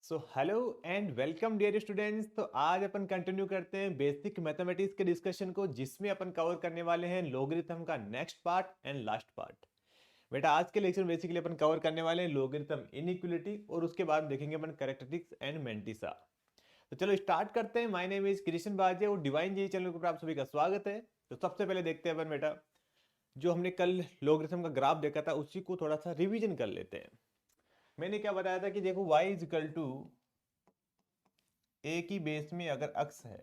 So hello and welcome dear students. तो आज अपन continue करते हैं बेसिक मैथमेटिक्स के डिस्कशन को, जिसमें अपन कवर करने वाले हैं लॉगरिथम का next part and last part. बेटा आज के लेक्चर में बेसिकली अपन कवर करने वाले हैं लॉगरिथम इनइक्वालिटी और उसके बाद देखेंगे अपन कैरेक्टरिस्टिक्स एंड मेंटिसा। तो चलो स्टार्ट करते हैं। माय नेम इज कृष्ण बाजे और डिवाइन जी चैनल के ऊपर आप सभी का स्वागत है। तो सबसे पहले देखते हैं अपन बेटा, जो हमने कल लॉगरिथम का ग्राफ देखा था उसी को थोड़ा सा रिवीजन कर लेते हैं। मैंने क्या बताया था कि देखो y इज इक्वल टू ए की बेस में अगर अक्स है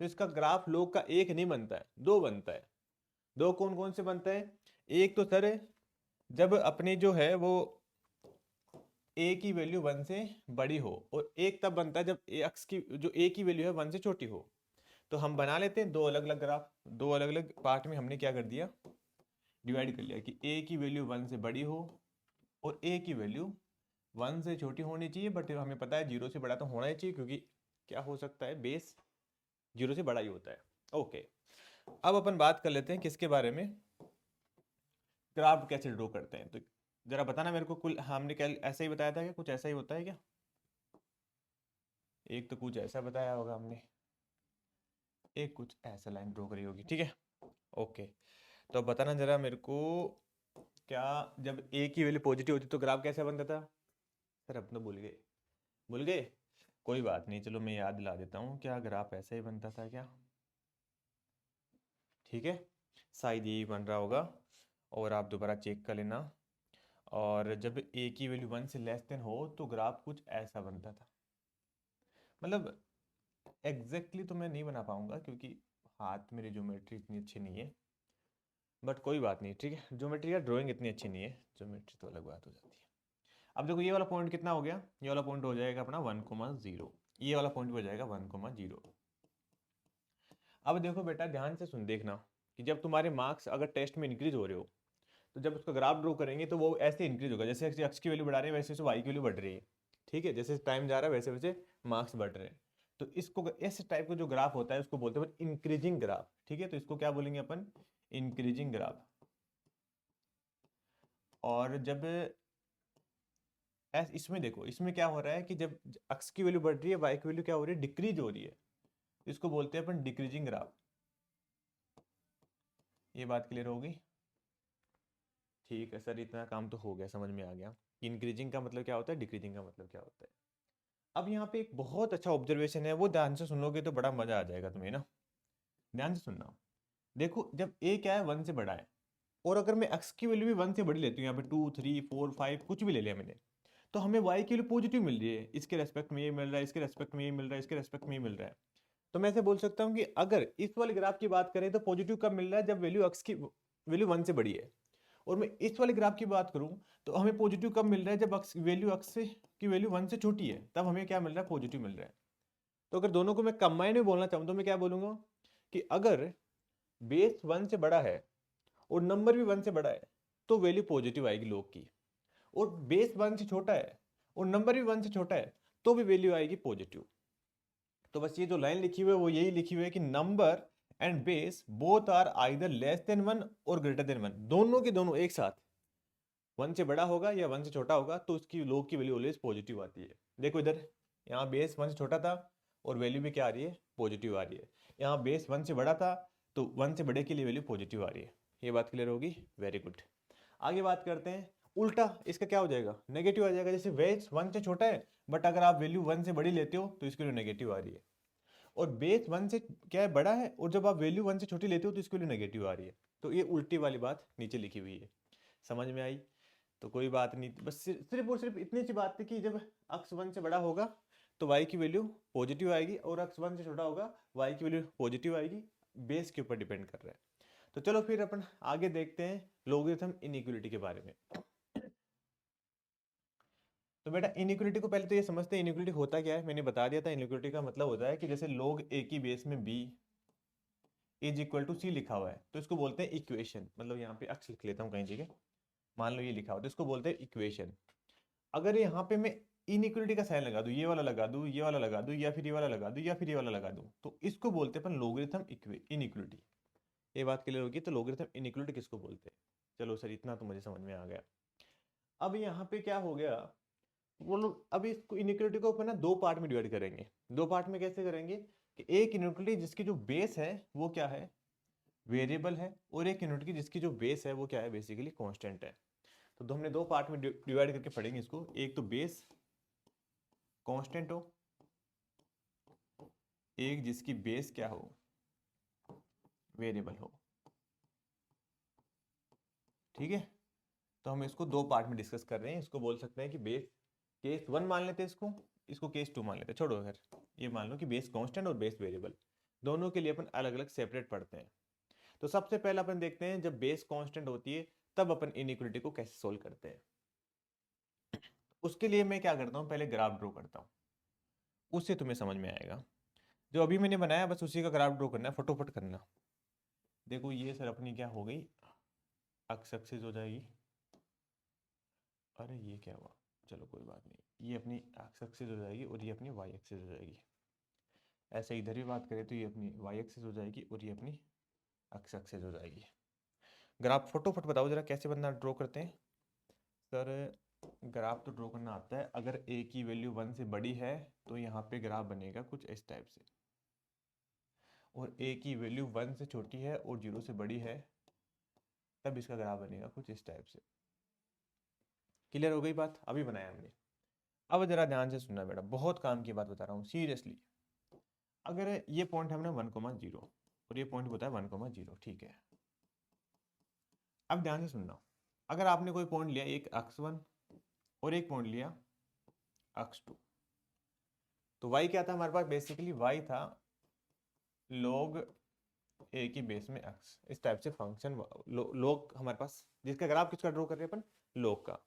तो इसका ग्राफ लोग का एक नहीं बनता है, दो बनता है। दो कौन कौन से बनता है? एक तो सर जब अपने जो है वो ए की वैल्यू वन से बड़ी हो, और एक तब बनता है जब ए अक्स की जो ए की वैल्यू है वन से छोटी हो। तो हम बना लेते हैं दो अलग अलग ग्राफ। दो अलग अलग पार्ट में हमने क्या कर दिया, डिवाइड कर लिया कि ए की वैल्यू वन से बड़ी हो और ए की वैल्यू वन से छोटी होनी चाहिए। बट हमें पता है जीरो से बड़ा तो होना ही चाहिए, क्योंकि क्या हो सकता है, बेस जीरो से बड़ा ही होता है। ओके, अब अपन बात कर लेते हैं किसके बारे में, ग्राफ कैसे ड्रॉ करते हैं। तो जरा बताना मेरे को, कुल हमने क्या ऐसा ही बताया था क्या? कुछ ऐसा ही होता है क्या? एक तो कुछ ऐसा बताया होगा हमने, एक कुछ ऐसा लाइन ड्रॉ करी होगी, ठीक है। ओके, तो बताना जरा मेरे को, क्या जब ए की वैल्यू पॉजिटिव होती तो ग्राफ कैसे बनता था? सर अब तो भूल गए, भूल गए, कोई बात नहीं, चलो मैं याद दिला देता हूँ। क्या ग्राफ ऐसे ही बनता था क्या? ठीक है, शायद यही बन रहा होगा, और आप दोबारा चेक कर लेना। और जब ए की वैल्यू वन से लेस देन हो तो ग्राफ कुछ ऐसा बनता था। मतलब एग्जैक्टली तो मैं नहीं बना पाऊंगा, क्योंकि हाथ मेरी ज्योमेट्री इतनी अच्छी नहीं है, बट कोई बात नहीं, ठीक है। ज्योमेट्री या ड्राइंग इतनी अच्छी नहीं है, ज्योमेट्री तो अलग बात हो जाती है। अब देखो ये वाला पॉइंट कितना हो गया, ये वाला पॉइंट हो जाएगा अपना 1,0, ये वाला पॉइंट हो जाएगा 1,0। अब देखो बेटा ध्यान से सुन देखना, कि जब तुम्हारे मार्क्स अगर टेस्ट में इंक्रीज हो रहे हो, तो जब उसका ग्राफ ड्रॉ करेंगे तो वो ऐसे इंक्रीज होगा, जैसे एक्स की वैल्यू बढ़ा रहे हैं वैसे वैसे वाई की वैल्यू बढ़ रही है। ठीक है, जैसे टाइम जा रहा है वैसे वैसे मार्क्स बढ़ रहे हैं। तो इसको, इस टाइप का जो ग्राफ होता है उसको बोलते हैं इंक्रीजिंग ग्राफ। ठीक है, तो इसको क्या बोलेंगे अपन? Increasing graph. और जब इसमें देखो, इसमें क्या हो रहा है कि जब एक्स की वैल्यू बढ़ रही है वाई की वैल्यू क्या हो रही है, डिक्रीज हो रही है। इसको बोलते हैं अपन डिक्रीजिंग ग्राफ। ये बात क्लियर होगी? ठीक है सर, इतना काम तो हो गया, समझ में आ गया। इंक्रीजिंग का मतलब क्या होता है, डिक्रीजिंग का मतलब क्या होता है। अब यहाँ पे एक बहुत अच्छा ऑब्जर्वेशन है, वो ध्यान से सुनोगे तो बड़ा मजा आ जाएगा तुम्हें ना। ध्यान से सुनना। देखो जब ए क्या है, वन से बड़ा है, और अगर मैं एक्स की वैल्यू भी वन से बड़ी लेती हूँ, यहाँ पे 2, 3, 4, 5 कुछ भी ले लिया मैंने, तो हमें वाई की वैल्यू पॉजिटिव मिल रही है। इसके रेस्पेक्ट में ये मिल रहा है, इसके रेस्पेक्ट में ये मिल रहा है, इसके रेस्पेक्ट में ये मिल रहा है। तो मैं ऐसे बोल सकता हूँ कि अगर इस वाले ग्राफ की बात करें तो पॉजिटिव कब मिल रहा है, जब वैल्यू एक्स की वैल्यू वन से बड़ी है। और मैं इस वाले ग्राफ की बात करूं तो हमें पॉजिटिव कब मिल रहा है, जब वैल्यू एक्स से की वैल्यू वन से छोटी है, तब हमें क्या मिल रहा है, पॉजिटिव मिल रहा है। तो अगर दोनों को मैं कंबाइन में बोलना चाहूँ तो मैं क्या बोलूंगा, कि अगर बेस वन से बड़ा है और नंबर भी वन से बड़ा है तो वैल्यू पॉजिटिव आएगी लोग की। और बेस वन से छोटा है और नंबर भी वन से छोटा है तो भी वैल्यू आएगी पॉजिटिव। तो बस ये जो लाइन लिखी हुई है वो यही लिखी हुई है कि number and base both are either less than one और ग्रेटर देन वन, दोनों के दोनों एक साथ वन से बड़ा होगा या वन से छोटा होगा तो उसकी लोग की वैल्यू ऑलवेज पॉजिटिव आती है। देखो इधर, यहाँ बेस वन से छोटा था और वैल्यू भी क्या आ रही है, पॉजिटिव आ रही है। यहाँ बेस वन से बड़ा था तो वन से बड़े के लिए वैल्यू पॉजिटिव आ रही है। ये बात क्लियर होगी? Very good. आगे बात करते हैं, उल्टा इसका क्या हो जाएगा, नेगेटिव आ जाएगा। जैसे बेस वन से छोटा है बट अगर आप वैल्यू वन से बड़ी लेते हो तो इसके लिए नेगेटिव आ रही है। और बेस वन से क्या है, बड़ा है, और जब आप वैल्यू वन से छोटी लेते हो तो इसके लिए नेगेटिव आ रही है। तो ये उल्टी वाली बात नीचे लिखी हुई है, समझ में आई? तो कोई बात नहीं, बस सिर्फ और सिर्फ इतनी सी बात थी कि जब अक्स वन से बड़ा होगा तो वाई की वैल्यू पॉजिटिव आएगी, और अक्स वन से छोटा होगा वाई की वैल्यू पॉजिटिव आएगी। बेस के ऊपर डिपेंड कर रहा है। तो चलो फिर अपन आगे देखते हैं लोगरिथम इनइक्वालिटी के बारे में। तो बेटा इनइक्वालिटी को पहले तो ये समझते हैं, इनइक्वालिटी होता क्या है। मैंने बता दिया था, इनइक्वालिटी का मतलब होता है कि जैसे log a की बेस में b इज इक्वल टू सी लिखा हुआ है तो इसको बोलते हैं इक्वेशन। मतलब यहाँ पे अक्स लिख लेता हूँ कहीं जगह, मान लो ये लिखा हुआ तो इसको बोलते हैं इक्वेशन। अगर यहाँ पे मैं इनइक्वालिटी का साइन लगा दूं, ये वाला लगा दूं, ये वाला लगा दूं, या फिर ये वाला लगा दूं, या फिर ये वाला लगा दूं, तो इसको बोलते हैं अपन लोगरिथम इनइक्वालिटी। ये बात क्लियर होगी? तो लोगरिथम इनइक्वालिटी किसको बोलते हैं? चलो सर इतना तो मुझे समझ में आ गया। अब यहाँ पे क्या हो गया वो लोग अभी इसको इनइक्वालिटी को अपन ना दो पार्ट में डिवाइड करेंगे। दो पार्ट में कैसे करेंगे कि एक इनइक्वालिटी जिसकी जो बेस है वो क्या है, वेरिएबल है, और एक इनइक्वालिटी जिसकी जो बेस है वो क्या है, बेसिकली कांस्टेंट है। तो हमने दो पार्ट में डिवाइड करके पढ़ेंगे इसको। एक तो बेस कांस्टेंट हो, एक जिसकी बेस क्या हो, वेरिएबल हो। ठीक है, तो हम इसको दो पार्ट में डिस्कस कर रहे हैं। इसको बोल सकते हैं कि बेस केस 1 मान लेते हैं, इसको इसको केस 2 मान लेते हैं। छोड़ो अगर ये मान लो कि बेस कांस्टेंट और बेस वेरिएबल दोनों के लिए अपन अलग अलग सेपरेट पढ़ते हैं। तो सबसे पहले अपन देखते हैं जब बेस कांस्टेंट होती है तब अपन इनइक्वालिटी को कैसे सोल्व करते हैं। उसके लिए मैं क्या करता हूँ, पहले ग्राफ ड्रॉ करता हूँ, उससे तुम्हें समझ में आएगा। जो अभी मैंने बनाया बस उसी का ग्राफ ड्रॉ करना है, फटोफट करना। देखो ये सर अपनी क्या हो गई, एक्स एक्सिस हो जाएगी। अरे ये क्या हुआ, चलो कोई बात नहीं, ये अपनी एक्स एक्सिस हो जाएगी और ये अपनी वाई एक्सिस हो जाएगी। ऐसे इधर भी बात करें तो ये अपनी वाई एक्सिस हो जाएगी और ये अपनी एक्स एक्सिस हो जाएगी। ग्राफ फटोफट बताओ जरा कैसे बनना ड्रॉ करते हैं। सर ग्राफ तो ड्रॉ करना आता है, अगर ए की वैल्यू 1 से बड़ी है तो यहाँ पे ग्राफ बनेगा कुछ इस टाइप से, और ए की वैल्यू 1 से छोटी है और 0 से बड़ी है तब इसका ग्राफ बनेगा कुछ इस टाइप से। क्लियर हो गई बात, अभी बनाया हमने। अब जरा ध्यान से सुनना बेटा, बहुत काम की बात बता रहा हूँ सीरियसली। अगर ये पॉइंट हमने 1,0 और ये पॉइंट बताया 1,0, ठीक है। अब ध्यान से सुनना, अगर आपने कोई पॉइंट लिया एक x1 और एक पॉइंट लिया x2, तो y क्या था हमारे पास, बेसिकली y था log a की बेस में x, इस टाइप से फंक्शन log हमारे पास, जिसका ग्राफ किसका ड्रॉ कर रहे हैं अपन, log का।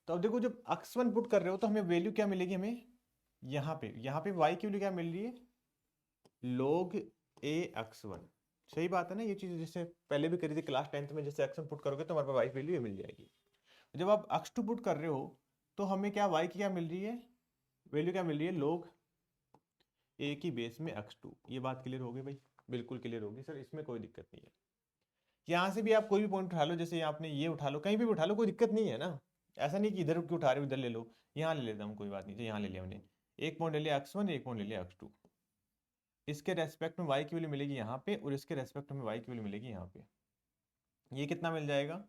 तो अब देखो जब x1 पुट कर रहे हो तो हमें वैल्यू क्या मिलेगी, हमें यहाँ पे y की वैल्यू क्या मिल रही है, log a x1। सही बात है ना, ये चीज जैसे पहले भी करी थी क्लास 10th में, जैसे x1 पुट करोगे तो हमारे पास y की वैल्यू मिल जाएगी। जब आप x2 पुट कर रहे हो तो हमें क्या y की क्या मिल रही है, वैल्यू क्या मिल रही है, log a की बेस में x2। ये बात क्लियर हो गई भाई, बिल्कुल क्लियर होगी सर, इसमें कोई दिक्कत नहीं है। यहाँ से भी आप कोई भी पॉइंट उठा लो, जैसे आपने ये उठा लो, कहीं भी उठा लो, कोई दिक्कत नहीं है ना। ऐसा नहीं कि इधर क्यों उठा रहे हो, इधर ले लो, यहाँ ले लेता हूँ, कोई बात नहीं। यहाँ ले लिया हमने, एक पॉइंट ले लिया x1, एक पॉइंट ले लिया x2। इसके रेस्पेक्ट में y की वैल्यू मिलेगी यहाँ पे, और इसके रेस्पेक्ट में y की वैल्यू मिलेगी यहाँ पे। ये कितना मिल जाएगा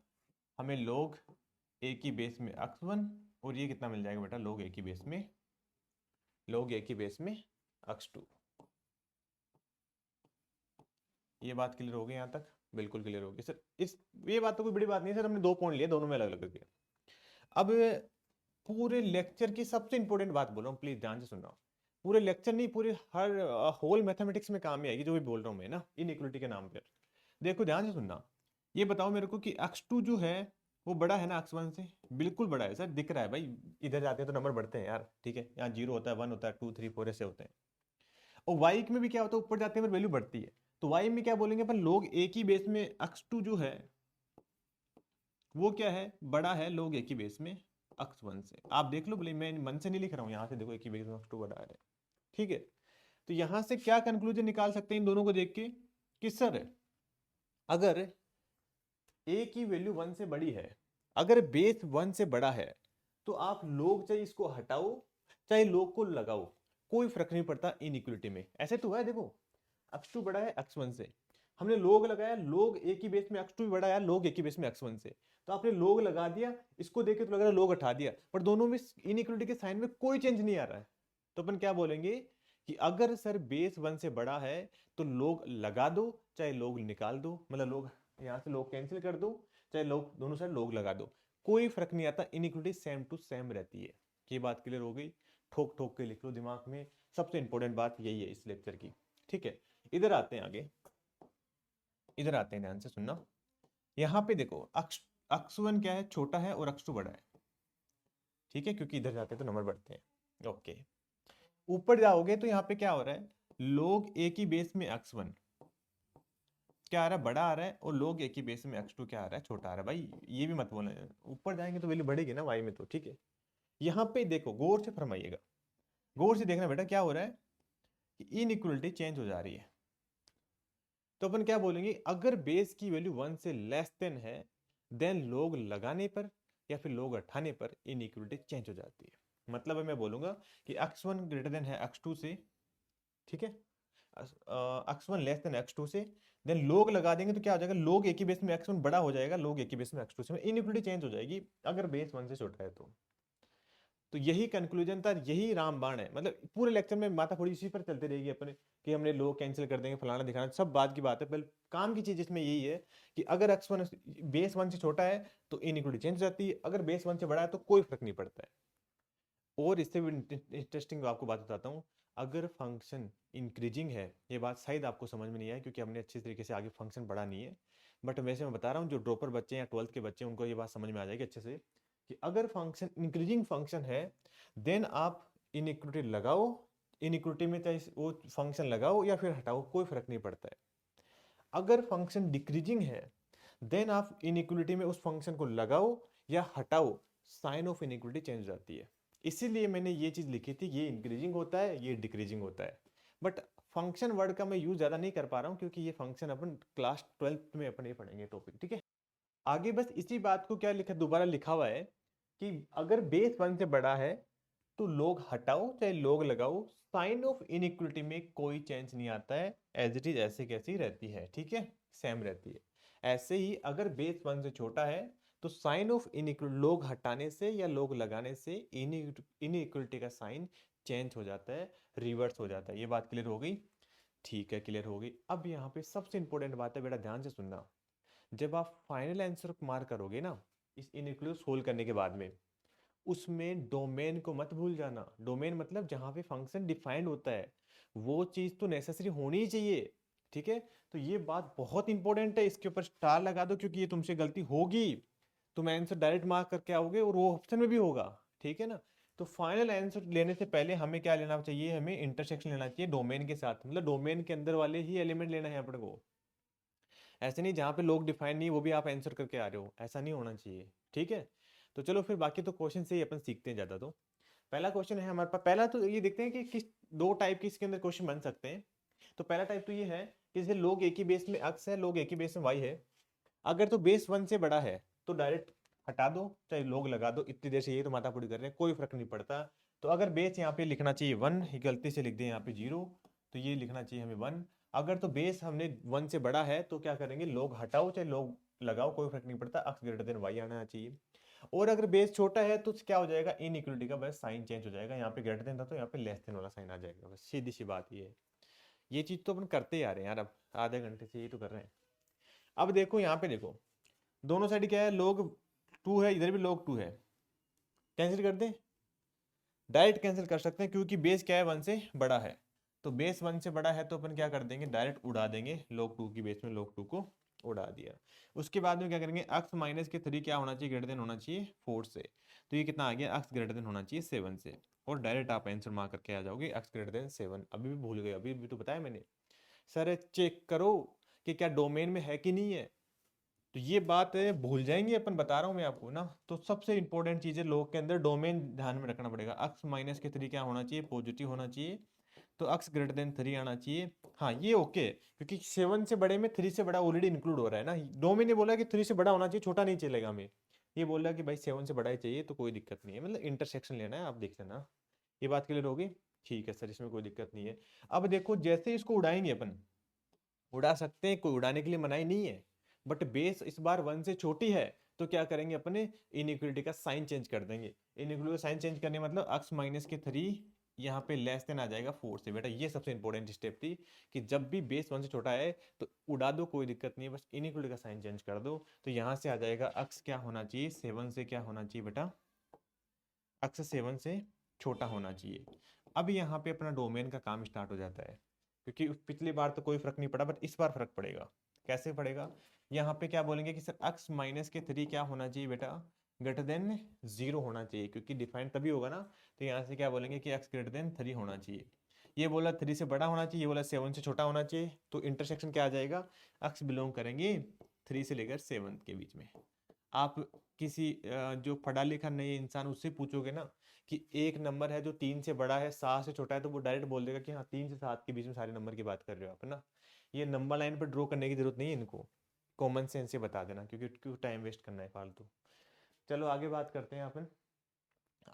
हमें, log a की बेस में x1, और ये कितना मिल जाएगा बेटा, log a की बेस में x2। ये बात क्लियर हो गई यहाँ तक, बिल्कुल क्लियर हो गई सर। ये बात तो कोई बड़ी बात नहीं है सर, हमने दो पॉइंट लिए, दोनों में अलग अलग करके। अब पूरे लेक्चर की सबसे इंपॉर्टेंट बात बोल रहा हूँ, प्लीज ध्यान से सुनना। पूरे लेक्चर नहीं, पूरे हर होल मैथमेटिक्स में काम में आएगी जो भी बोल रहा हूँ मैं ना, इनइक्वालिटी के नाम पर। देखो ध्यान से सुनना, ये बताओ मेरे को कि x2 जो है वो बड़ा है ना x1 से, बिल्कुल बड़ा है सर, दिख रहा है भाई, इधर जाते हैं तो नंबर बढ़ते हैं यार, ठीक है, यहाँ 0 होता है, 1 होता है, 2 3 4 ऐसे होते हैं। और y में भी क्या होता है, ऊपर जाते हैं वैल्यू बढ़ती है। तो y में क्या बोलेंगे अपन, log a की बेस में x2 जो है वो क्या है, बड़ा है log a की बेस में x1 से। आप देख लो, बोले मैं मन से नहीं लिख रहा हूँ, यहाँ से देखो a की बेस में x2 बड़ा है, ठीक है। तो यहाँ से क्या कंक्लूजन निकाल सकते हैं इन दोनों को देख के, कि सर अगर a की वैल्यू 1 से बड़ी है, अगर बेस 1 से बड़ा है, तो आप लोग चाहे इसको हटाओ चाहे लोग को लगाओ, कोई फर्क नहीं पड़ता इनइक्वालिटी में। ऐसे तो है, देखो x2 बड़ा है x1 से, हमने लोग लगाया, लोग a की बेस में x2 भी बड़ा है लोग a की बेस में x1 से, तो आपने लोग लगा दिया, इसको देख के तो लग रहा है लोग हटा दिया, पर दोनों में इनइक्वालिटी के साइन में कोई चेंज नहीं आ रहा है। तो अपन क्या बोलेंगे कि अगर सर बेस 1 से बड़ा है तो लोग लगा दो चाहे लोग निकाल दो, मतलब लोग यहाँ से लोग कैंसिल कर दो चाहे लोग दोनों साइड लोग लगा दो, कोई फर्क नहीं आता, इनइक्वालिटी सेम टू सेम रहती है। ये बात क्लियर हो गई, ठोक ठोक के लिख लो दिमाग में, सबसे इंपॉर्टेंट बात यही है इस लेक्चर की, ठीक है। इधर आते हैं आगे, इधर आते हैं, ध्यान से सुनना। यहाँ पे देखो x1 क्या है, छोटा है, और x2 बड़ा है, ठीक है, क्योंकि इधर जाते हैं तो नंबर बढ़ते हैं। ओके, ऊपर जाओगे तो यहाँ पे क्या हो रहा है, log a की बेस में x1 क्या आ रहा है, बड़ा आ रहा है, और log a की बेस में x2 क्या आ रहा है, छोटा आ रहा है। भाई ये भी मत बोलना, ऊपर जाएंगे तो वैल्यू बढ़ेगी ना y में तो, ठीक है। यहाँ पे देखो गौर से फरमाइएगा, गौर से देखना बेटा, क्या हो रहा है कि इनइक्वालिटी चेंज हो जा रही है। तो अपन क्या बोलेंगे, अगर बेस की वैल्यू 1 से लेस देन है, देन लोग लगाने पर या फिर लोग हटाने पर इनइक्वालिटी चेंज हो जाती है। मतलब मैं बोलूंगा कि x1 ग्रेटर देन है x2 से, ठीक है, x1 लेस देन x2 से, देन लोग लगा देंगे तो क्या हो जाएगा, लोग एक ही बेस में x1 बड़ा हो जाएगा, लोग एक ही बेस में x2 से, इनइक्वलिटी चेंज हो जाएगी अगर बेस 1 से छोटा है तो यही कंक्लूजन था, यही रामबाण है। मतलब पूरे लेक्चर में माथा फोड़ी इसी पर चलते रहेगी अपने, कि हमने लोग कैंसिल कर देंगे, फलाना दिखाना, सब बात की बात है, पहले काम की चीज इसमें यही है कि अगर x1 बेस 1 से छोटा है तो इनइक्वलिटी चेंज हो जाती है, अगर बेस 1 से बड़ा है तो कोई फर्क नहीं पड़ता है। और इससे भी इंटरेस्टिंग आपको बात बताता हूँ, अगर फंक्शन इंक्रीजिंग है, ये बात शायद आपको समझ में नहीं आई क्योंकि हमने अच्छी तरीके से आगे फंक्शन बढ़ा नहीं है, बट वैसे मैं बता रहा हूँ जो ड्रॉपर बच्चे हैं या 12th के बच्चे हैं उनको ये बात समझ में आ जाएगी अच्छे से, कि अगर फंक्शन इंक्रीजिंग फंक्शन है देन आप इनइक्वलिटी लगाओ, इनइक्वलिटी में चाहे वो फंक्शन लगाओ या फिर हटाओ कोई फर्क नहीं पड़ता है। अगर फंक्शन डिक्रीजिंग है देन आप इनइक्वलिटी में उस फंक्शन को लगाओ या हटाओ, साइन ऑफ इनइक्वलिटी चेंज हो जाती है। इसीलिए मैंने ये चीज लिखी थी, ये इंक्रीजिंग होता है ये डिक्रीजिंग होता है, बट फंक्शन वर्ड का मैं यूज ज्यादा नहीं कर पा रहा हूँ क्योंकि ये फंक्शन अपन क्लास 12th में अपन ये पढ़ेंगे टॉपिक, ठीक है। आगे बस इसी बात को क्या लिखा, दोबारा लिखा हुआ है कि अगर बेस 1 से बड़ा है तो लोग हटाओ चाहे लोग लगाओ, साइन ऑफ इनइक्वलिटी में कोई चेंज नहीं आता है, एज इट इज ऐसे कैसी रहती है, ठीक है, सेम रहती है। ऐसे ही अगर बेस 1 से छोटा है तो साइन ऑफ इनइक्वलिटी लोग हटाने से या लोग लगाने से इनइक्वलिटी का साइन चेंज हो जाता है, रिवर्स हो जाता है। ये बात क्लियर हो गई? ठीक है, क्लियर हो गई। अब यहाँ पे सबसे इंपॉर्टेंट बात है बेटा, ध्यान से सुनना, जब आप फाइनल आंसर मार्क करोगे ना इस इनइक्वलिटी सोल्व करने के बाद में, उसमें डोमेन को मत भूल जाना। डोमेन मतलब जहां पे फंक्शन डिफाइंड होता है वो चीज तो नेसेसरी होनी ही चाहिए, ठीक है। तो ये बात बहुत इंपॉर्टेंट है, इसके ऊपर स्टार लगा दो क्योंकि ये तुमसे गलती होगी, तुम आंसर डायरेक्ट मार्क करके आओगे और वो ऑप्शन में भी होगा, ठीक है ना। तो फाइनल आंसर लेने से पहले हमें क्या लेना चाहिए, हमें इंटरसेक्शन लेना चाहिए डोमेन के साथ, मतलब डोमेन के अंदर वाले ही एलिमेंट लेना है अपने को। ऐसे नहीं जहाँ पे लोग डिफाइन नहीं वो भी आप आंसर करके आ रहे हो, ऐसा नहीं होना चाहिए, ठीक है। तो चलो फिर बाकी तो क्वेश्चन से ही अपन सीखते हैं ज़्यादा। तो पहला क्वेश्चन है हमारे पास, पहला तो ये देखते हैं कि किस दो टाइप के इसके अंदर क्वेश्चन बन सकते हैं। तो पहला टाइप तो ये है कि जैसे लोग एक ही बेस में x है, लोग एक ही बेस में y है, अगर तो बेस 1 से बड़ा है तो डायरेक्ट हटा दो चाहे लोग लगा दो, इतनी देर से ये तो माथापुड़ी कर रहे हैं, कोई फर्क नहीं पड़ता। तो अगर बेस यहाँ पे लिखना चाहिए 1, गलती से लिख दें यहाँ पे 0, तो ये लिखना चाहिए हमें 1। अगर तो बेस हमने 1 से बड़ा है तो क्या करेंगे, लोग हटाओ चाहे लोग लगाओ कोई फर्क नहीं पड़ता, x ग्रेटर देन y आना चाहिए। और अगर बेस छोटा है तो क्या हो जाएगा, इनइक्वलिटी का बस साइन चेंज हो जाएगा, यहाँ पे ग्रेटर देन था तो यहाँ पे लेस देन वाला साइन आ जाएगा, बस सीधी सी बात ये है। ये चीज तो अपन करते ही आ रहे हैं यार, अब आधे घंटे से ये तो कर रहे हैं। अब देखो यहाँ पे देखो, दोनों साइड क्या है, लोग 2 है, इधर भी लोग 2 है, कैंसिल कर दें, डायरेक्ट कैंसिल कर सकते हैं क्योंकि बेस क्या है 1 से बड़ा है। तो बेस 1 से बड़ा है तो अपन क्या कर देंगे, डायरेक्ट उड़ा देंगे, लोग 2 की बेस में लोग 2 को उड़ा दिया। उसके बाद में क्या करेंगे, x माइनस के 3 क्या होना चाहिए, ग्रेटर देन होना चाहिए 4 से। तो ये कितना आ गया, x ग्रेटर देन होना चाहिए 7 से, और डायरेक्ट आप आंसर मार्क करके आ जाओगे x ग्रेटर देन 7। अभी भी भूल गए, अभी भी तो बताया मैंने, सर चेक करो कि क्या डोमेन में है कि नहीं है, तो ये बात भूल जाएंगे अपन, बता रहा हूँ मैं आपको ना। तो सबसे इंपॉर्टेंट चीज है लोग के अंदर डोमेन ध्यान में रखना पड़ेगा, x माइनस के 3 क्या होना चाहिए, पॉजिटिव होना चाहिए, तो x ग्रेटर देन 3 आना चाहिए। हाँ ये ओके, क्योंकि 7 से बड़े में 3 से बड़ा ऑलरेडी इंक्लूड हो रहा है ना, डोमेन ने बोला कि 3 से बड़ा होना चाहिए, छोटा नहीं चलेगा हमें, ये बोल रहा है कि भाई 7 से बड़ा ही चाहिए, तो कोई दिक्कत नहीं है, मतलब इंटरसेक्शन लेना है, आप देख लेना। ये बात क्लियर होगी? ठीक है सर, इसमें कोई दिक्कत नहीं है। अब देखो जैसे इसको उड़ाएंगे अपन, उड़ा सकते हैं, कोई उड़ाने के लिए मनाही नहीं है, बट बेस इस बार 1 से छोटी है तो क्या करेंगे अपने, इनइक्वलिटी का साइन चेंज कर देंगे। इनइक्वलिटी का साइन चेंज करने मतलब x माइनस के 3 यहाँ पे लेस देन आ जाएगा 4 से। बेटा ये सबसे इंपॉर्टेंट स्टेप थी कि जब भी बेस 1 से छोटा है तो उड़ा दो कोई दिक्कत नहीं है, बस इनइक्वलिटी का साइन चेंज कर दो। तो यहाँ से आ जाएगा x क्या होना चाहिए, 7 से क्या होना चाहिए बेटा, x 7 से छोटा होना चाहिए। अब यहाँ पे अपना डोमेन का काम स्टार्ट हो जाता है, क्योंकि पिछली बार तो कोई फर्क नहीं पड़ा बट इस बार फर्क पड़ेगा। कैसे पड़ेगा, यहाँ पे क्या बोलेंगे कि सर x माइनस के 3 क्या होना चाहिए बेटा, ग्रेटर देन 0 होना चाहिए, क्योंकि डिफाइंड तभी होगा ना। तो यहाँ से क्या बोलेंगे कि x ग्रेटर देन 3 होना चाहिए। ये बोला 3 से बड़ा होना चाहिए, ये बोला 7 से छोटा होना चाहिए, तो इंटरसेक्शन क्या आ जाएगा, x बिलोंग करेंगे 3 से लेकर 7 के बीच में। आप किसी जो पढ़ा लिखा नहीं इंसान उससे पूछोगे ना कि एक नंबर है जो 3 से बड़ा है 7 से छोटा है, तो वो डायरेक्ट बोल देगा कि हाँ 3 से 7 के बीच में सारे नंबर की बात कर रहे हो आप ना। ये नंबर लाइन पर ड्रॉ करने की जरूरत नहीं है इनको, कॉमन सेंस से बता देना, क्योंकि क्यों टाइम वेस्ट करना है फालतू। चलो आगे बात करते हैं अपन।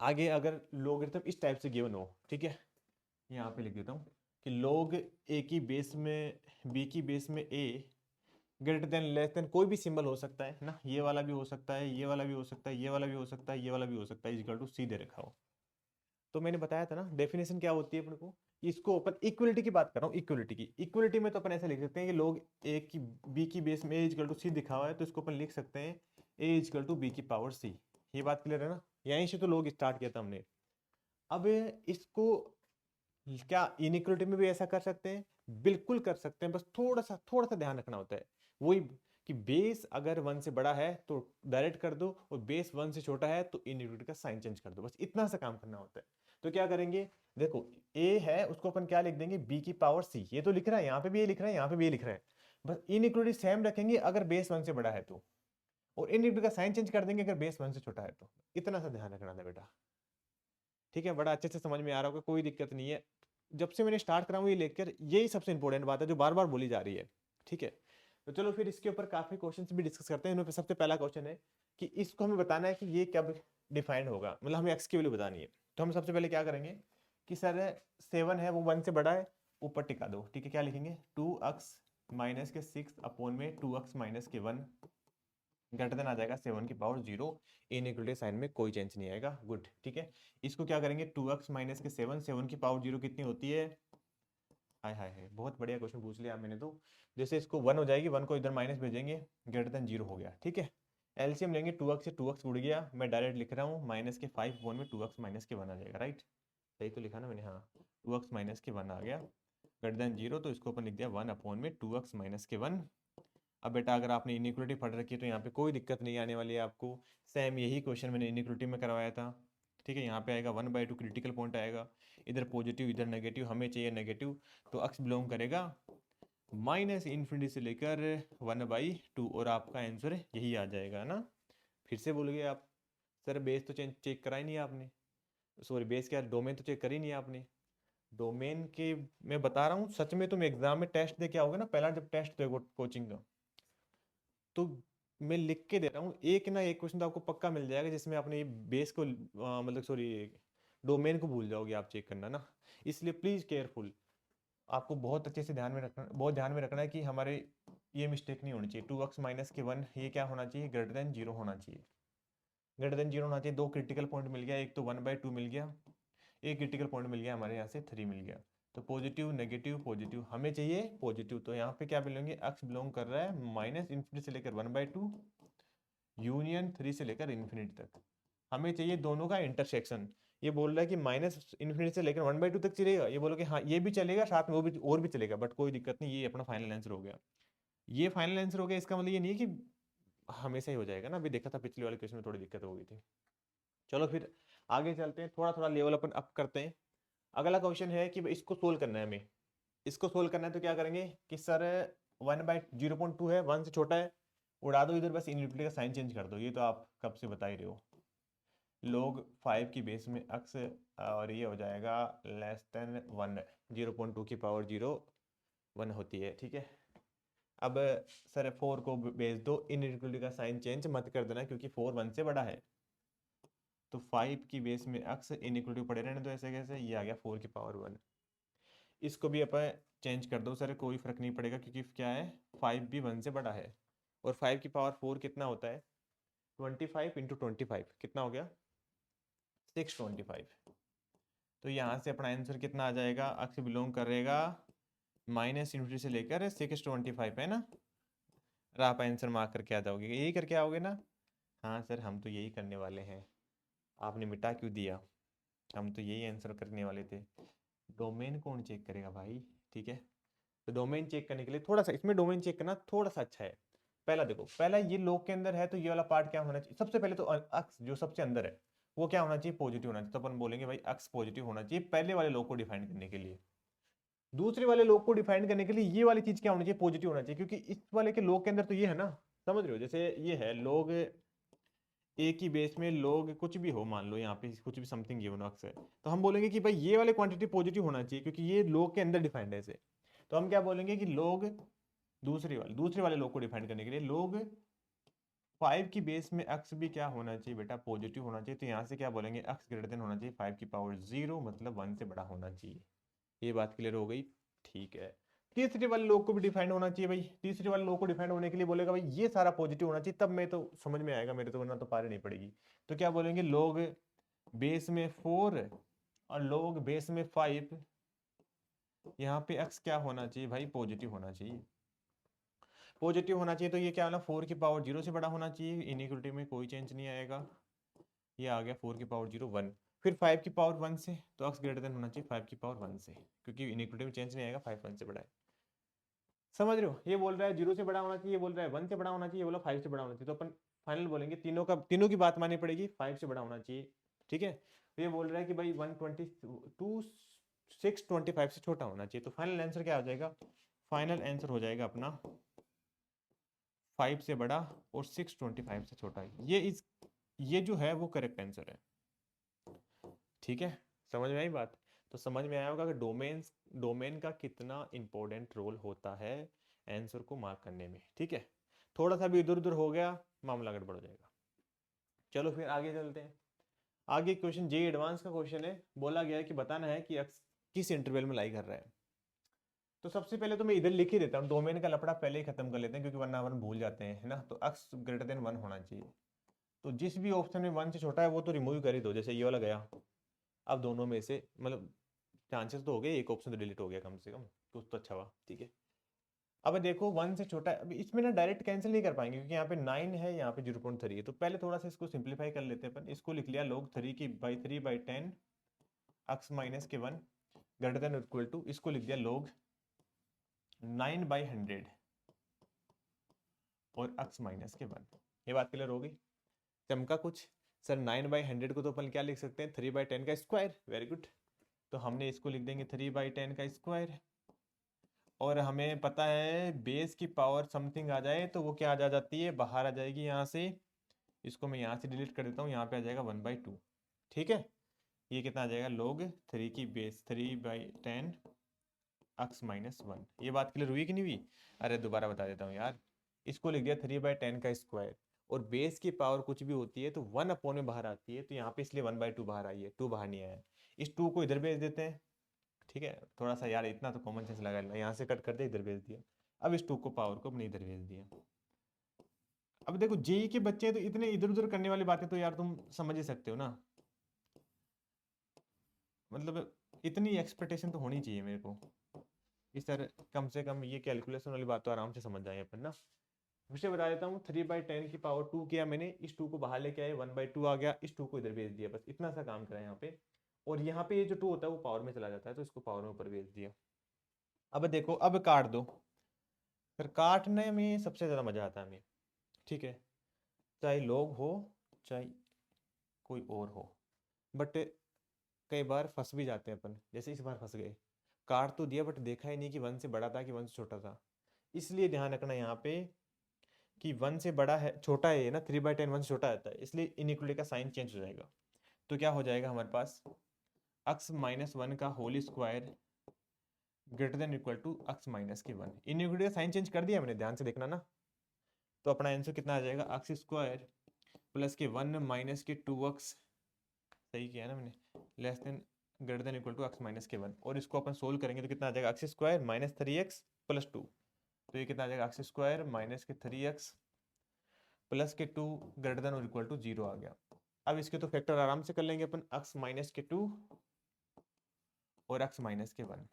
आगे अगर लोगरिथम इस टाइप से गिवन हो, ठीक है, यहाँ पे लिख देता हूँ कि log a की बेस में b की बेस में a greater than less than कोई भी सिंबल हो सकता है ना, ये वाला भी हो सकता है, ये वाला भी हो सकता है, ये वाला भी हो सकता है, ये वाला भी हो सकता है, इक्वल टू सी दे रखा हो। तो मैंने बताया था ना डेफिनेशन क्या होती है अपने को, इसको अपन इक्वलिटी की बात कर रहा हूँ, इक्वलिटी की। इक्वलिटी में तो अपन ऐसे लिख सकते हैं कि लोग ए की बी की बेस में ए इक्वल टू सी दिखा हुआ है, तो इसको अपन लिख सकते हैं ए इक्वल टू बी की पावर सी। ये बात क्लियर है ना, यहीं से तो लोग स्टार्ट किया था हमने। अब इसको क्या इनइक्वलिटी में भी ऐसा कर सकते हैं? बिल्कुल कर सकते हैं, बस थोड़ा सा ध्यान रखना होता है। वही कि बेस अगर 1 से बड़ा है तो डायरेक्ट कर दो, और बेस 1 से छोटा है तो इनइक्वलिटी का साइन चेंज कर दो, बस इतना सा काम करना होता है। तो क्या करेंगे, देखो ए है उसको अपन क्या लिख देंगे, बी की पावर सी। ये तो लिख रहा है, यहाँ पे भी ये लिख रहा है, यहाँ पे भी ये लिख रहा है, बस इनइक्वलिटी सेम रखेंगे अगर बेस 1 से बड़ा है तो, और इनइक्वलिटी का साइन चेंज कर देंगे अगर बेस 1 से छोटा है तो। इतना सा ध्यान रखना था बेटा, ठीक है? बड़ा अच्छे से समझ में आ रहा होगा, कोई दिक्कत नहीं है। जब से मैंने स्टार्ट करा हूँ ये लेक्चर, यही सबसे इंपॉर्टेंट बात है जो बार बार बोली जा रही है, ठीक है? तो चलो फिर इसके ऊपर काफी क्वेश्चंस भी डिस्कस करते हैं। इनमें सबसे पहला क्वेश्चन है कि इसको हमें बताना है कि ये कब डिफाइंड होगा, मतलब हमें एक्स की वैल्यू बतानी है। तो हम सबसे पहले क्या करेंगे कि सर 7 है वो 1 से बड़ा है, ऊपर टिका दो, ठीक है? क्या लिखेंगे, 2x माइनस के 6 अपॉन में 2x माइनस के 1 ग्रेटर देन आ जाएगा 7 की पावर 0। इनइक्वलिटी साइन में कोई चेंज नहीं आएगा, गुड, ठीक है? इसको क्या करेंगे, 2x माइनस के 7 की पावर 0 कितनी होती है? हाय हाय हाय, बहुत बढ़िया क्वेश्चन पूछ लिया मैंने तो। जैसे इसको 1 हो जाएगी, 1 को इधर माइनस भेजेंगे, ग्रेटर देन 0 हो गया, ठीक है? एलसीएम लेंगे, 2x से 2x उड़ गया, मैं डायरेक्ट लिख रहा हूँ माइनस के 5 वन में 2x माइनस के 1 आ जाएगा, राइट? सही तो लिखा ना मैंने? हाँ, 2x माइनस के 1 आ गया ग्रेटर देन 0, तो इसको अपन लिख दिया 1 अपॉन में 2x माइनस के 1। अब बेटा अगर आपने इनइक्वलिटी पढ़ रखी है तो यहाँ पे कोई दिक्कत नहीं आने वाली है आपको। सेम यही क्वेश्चन मैंने इनइक्वलिटी में करवाया था, ठीक है? यहाँ पे आएगा 1/2 क्रिटिकल पॉइंट आएगा, इधर पॉजिटिव इधर नेगेटिव, हमें चाहिए नेगेटिव, तो अक्स बिलोंग करेगा माइनस इन्फिनिटी से लेकर 1/2, और आपका आंसर यही आ जाएगा ना। फिर से बोल गए आप, सर बेस तो चेक करा ही नहीं आपने, सॉरी बेस क्या, डोमेन तो चेक करी नहीं आपने। डोमेन के मैं बता रहा हूँ, सच में तुम एग्जाम में टेस्ट दे के आओगे ना, पहला जब टेस्ट देखो कोचिंग का, तो मैं लिख के दे रहा हूँ एक ना एक क्वेश्चन तो आपको पक्का मिल जाएगा जिसमें आपने ये बेस को मतलब सॉरी डोमेन को भूल जाओगे आप चेक करना ना। इसलिए प्लीज केयरफुल, आपको बहुत अच्छे से ध्यान में रखना, बहुत ध्यान में रखना है कि हमारे ये मिस्टेक नहीं होनी चाहिए। 2x माइनस के 1 ये क्या होना चाहिए, ग्रेटर देन 0 होना चाहिए, ग्रेटर देन 0 होना चाहिए। 2 क्रिटिकल पॉइंट मिल गया, एक तो 1/2 मिल गया, एक क्रिटिकल पॉइंट मिल गया हमारे यहाँ से 3 मिल गया। तो पॉजिटिव नेगेटिव पॉजिटिव, हमें चाहिए पॉजिटिव, तो यहाँ पे क्या मिलेंगे, अक्स बिलोंग कर रहा है माइनस इन्फिनिटी से लेकर 1/2 यूनियन 3 से लेकर इन्फिनिटी तक। हमें चाहिए दोनों का इंटरसेक्शन। ये बोल रहा है कि माइनस इन्फिनिटी से लेकर 1/2 तक चलेगा, ये बोलो कि हाँ ये भी चलेगा, साथ में वो भी और भी चलेगा, बट कोई दिक्कत नहीं, ये अपना फाइनल आंसर हो गया। ये फाइनल आंसर हो गया, इसका मतलब ये नहीं है कि हमेशा ही हो जाएगा ना, अभी देखा था पिछले वाले क्वेश्चन में थोड़ी दिक्कत हो गई थी। चलो फिर आगे चलते हैं, थोड़ा थोड़ा लेवल अपन अप करते हैं। अगला क्वेश्चन है कि इसको सोल्व करना है हमें। इसको सोल्व करना है तो क्या करेंगे कि सर 1/0.2 है, 1 से छोटा है, उड़ा दो इधर, बस इनइक्वलिटी का साइन चेंज कर दो। ये तो आप कब से बता ही रहे हो, log 5 की बेस में अक्स, और ये हो जाएगा लेस देन 1, 0.2 की पावर 0 1 होती है, ठीक है? अब सर 4 को भेज दो, इनइक्वलिटी का साइन चेंज मत कर देना क्योंकि 4 1 से बड़ा है। तो 5 की बेस में अक्स इनइक्वलिटी पड़े रहने दो ऐसे कैसे, ये आ गया 4 की पावर 1। इसको भी अपन चेंज कर दो सर, कोई फर्क नहीं पड़ेगा क्योंकि क्या है 5 भी 1 से बड़ा है, और 5 की पावर 4 कितना होता है, 25 इंटू 25 कितना हो गया, 625। तो यहाँ से अपना आंसर कितना आ जाएगा, अक्स बिलोंग करेगा माइनस इन्फिनिटी से लेकर 625 है ना। और आप आंसर मार्क करके आ जाओगे, यही करके आओगे ना? हाँ सर हम तो यही करने वाले हैं, आपने मिटा क्यों दिया, हम तो यही आंसर करने वाले थे। डोमेन कौन चेक करेगा भाई, ठीक है? तो डोमेन चेक करने के लिए थोड़ा सा इसमें डोमेन चेक करना थोड़ा सा अच्छा है। पहला देखो, पहला ये लॉग के अंदर है तो ये वाला पार्ट क्या होना चाहिए, सबसे पहले तो अक्स जो सबसे अंदर है वो क्या होना चाहिए, पॉजिटिव होना चाहिए। तो अपन बोलेंगे भाई अक्स पॉजिटिव होना चाहिए पहले वाले लॉग को डिफाइन करने के लिए। दूसरे वाले लॉग को डिफाइन करने के लिए ये वाली चीज क्या होनी चाहिए, पॉजिटिव होना चाहिए, क्योंकि इस वाले के लॉग के अंदर तो ये है ना, समझ रहे हो? जैसे ये है लॉग ए की बेस में लॉग कुछ भी हो, मान लो यहाँ पे कुछ भी समथिंग गिवन अक्स है, तो हम बोलेंगे कि भाई ये वाले क्वांटिटी पॉजिटिव होना चाहिए क्योंकि ये लॉग के अंदर डिफाइंड है इसे। तो हम क्या बोलेंगे कि लॉग दूसरे वाले लॉग को डिफाइन करने के लिए लॉग 5 की बेस में अक्स भी क्या होना चाहिए बेटा, पॉजिटिव होना चाहिए। तो यहाँ से क्या बोलेंगे, अक्स ग्रेटर देन होना चाहिए 5 की पावर 0, मतलब 1 से बड़ा होना चाहिए। ये बात क्लियर हो गई, ठीक है। तीसरे वाले लोग को भी डिफाइंड होना चाहिए भाई। तीसरे वाले लोग को डिफाइंड होने के लिए बोलेगा भाई ये सारा पॉजिटिव होना चाहिए, तब मैं तो समझ में आएगा मेरे तो, वरना तो पारे नहीं पड़ेगी। तो क्या बोलेंगे, लोग बेस में 4 और लोग बेस में 5, यहाँ पे एक्स क्या होना चाहिए भाई, पॉजिटिव होना चाहिए। पॉजिटिव होना चाहिए तो ये क्या होना, 4 की पावर 0 से बड़ा होना चाहिए, इनइक्वलिटी में कोई चेंज नहीं आएगा। ये आ गया 4 की पावर 0 1, फिर 5 की पावर 1 से, तो एक्स ग्रेटर देन होना चाहिए 5 की पावर 1 से, क्योंकि इनइक्वलिटी में चेंज नहीं आएगा, 5 1 से बड़ा है। समझ रहे हो, ये बोल रहा है 0 से बड़ा होना चाहिए, ये बोल रहा है 1 से बड़ा होना चाहिए, ये बोला 5 से बड़ा होना चाहिए। तो अपन फाइनल बोलेंगे तीनों की बात माननी पड़ेगी, 5 से बड़ा होना चाहिए, ठीक है। तो ये बोल रहा है कि भाई 625 से छोटा होना चाहिए। तो फाइनल आंसर क्या हो जाएगा, फाइनल आंसर हो जाएगा अपना 5 से बड़ा और 625 से छोटा। ये जो है वो करेक्ट आंसर है, ठीक है। समझ में आई बात। तो समझ में आया होगा कि डोमेन का कितना इंपॉर्टेंट रोल होता है आंसर को मार्क करने में, ठीक है। थोड़ा सा भी इधर उधर हो गया मामला गड़बड़ हो जाएगा। चलो फिर आगे चलते हैं। आगे क्वेश्चन जे एडवांस का क्वेश्चन है, बोला गया है कि बताना है कि एक्स किस इंटरवल में लाई कर रहा है। तो सबसे पहले तो मैं इधर लिख ही देता हूँ, डोमेन का लफड़ा पहले ही खत्म कर लेते हैं, क्योंकि वरना अपन भूल जाते हैं, है ना। तो एक्स ग्रेटर देन 1 होना चाहिए। तो जिस भी ऑप्शन में 1 से छोटा है वो तो रिमूव कर ही दो, जैसे ये वाला गया। अब दोनों में से मतलब चांसेस तो हो गए, एक ऑप्शन तो डिलीट हो गया कम से कम, कुछ तो अच्छा हुआ, ठीक है। अब देखो 1 से छोटा है, अब इसमें ना डायरेक्ट कैंसिल नहीं कर पाएंगे, क्योंकि यहाँ पे 9 है, यहाँ पे 0.3 है। तो पहले थोड़ा सा इसको सिंप्लीफाई कर लेते हैं अपन। इसको लिख लिया लोग 3/10 एक्स माइनस के 1 ग्रेटर देन इक्वल टू, इसको लिख दिया लोग 9/100 और एक्स माइनस के 1। ये बात क्लियर हो गई, चमका कुछ सर। 9/100 को तो अपन क्या लिख सकते हैं, 3/10 का स्क्वायर। Very good. तो हमने इसको लिख देंगे 3/10 का स्क्वायर। और हमें पता है बेस की पावर समथिंग आ जाए तो वो क्या आ जाती है, बाहर आ जाएगी यहाँ से। इसको मैं यहाँ से डिलीट कर देता हूँ, यहाँ पे आ जाएगा 1/2, ठीक है। ये कितना आ जाएगा, लोग 3 की बेस 3/10 एक्स माइनस 1। ये बात क्लियर हुई कि नहीं हुई। अरे दोबारा बता देता हूँ यार, इसको लिख दिया 3/10 का स्क्वायर, और बेस की पावर कुछ भी होती है तो 1 अपॉन में बाहर आती है, तो यहाँ पे इसलिए 1/2 बाहर आई है, 2 बाहर नहीं आया। इस 2 को इधर भेज देते हैं, ठीक है। थोड़ा सा यार इतना तो कॉमन सेंस लगा लेना, यहाँ से कट कर दिया, इधर भेज दिया। अब इस 2 को पावर को अपने इधर भेज दिया। अब देखो जेई के बच्चे हैं तो इतने इधर उधर करने वाली बातें तो यार तुम समझ ही सकते हो ना, मतलब इतनी एक्सपेक्टेशन तो होनी चाहिए मेरे को इस तरह, कम से कम ये कैलकुलेशन वाली बात तो आराम से समझ जाए अपन ना। फिर से बता देता हूँ, 3/10 की पावर 2 किया मैंने, इस 2 को बाहर लेके आए, 1/2 आ गया, इस 2 को इधर भेज दिया, बस इतना सा काम करा यहाँ पे। और यहाँ पे ये जो 2 होता है वो पावर में चला जाता है, तो इसको पावर में ऊपर भेज दिया। अब देखो, अब काट दो, फिर काटने में सबसे ज़्यादा मज़ा आता है हमें, ठीक है। चाहे लोग हो चाहे कोई और हो, बट कई बार फंस भी जाते हैं अपन, जैसे इस बार फंस गए। काट तो दिया बट देखा ही नहीं कि 1 से बड़ा था कि 1 से छोटा था। इसलिए ध्यान रखना यहाँ पे कि 1 से बड़ा है, छोटा है ना, 3/10 1 से छोटा आता है, इसलिए इनइक्वलिटी का साइन चेंज हो जाएगा। तो क्या हो जाएगा हमारे पास, एक्स माइनस 1 का whole square greater than equal to x minus के 1। इनइक्वलिटी का साइन चेंज कर दिया मैंने, ध्यान से देखना ना। तो अपना आंसर कितना आ जाएगा, एक्स स्क्वायर प्लस के 1 माइनस के 2x, सही किया ना मैंने, less than greater than equal to x minus के 1। और इसको अपन सोल्व करेंगे तो कितना आ जाएगा, x square minus 3x plus 2। तो ये कितना आ जाएगा, एक्स स्क्वायर माइनस के 3x प्लस के 2 ग्रेटर देन और इक्वल टू 0 आ गया। अब इसके तो फैक्टर आराम से कर लेंगे अपन, एक्स माइनस के 2 और एक्स माइनस के 1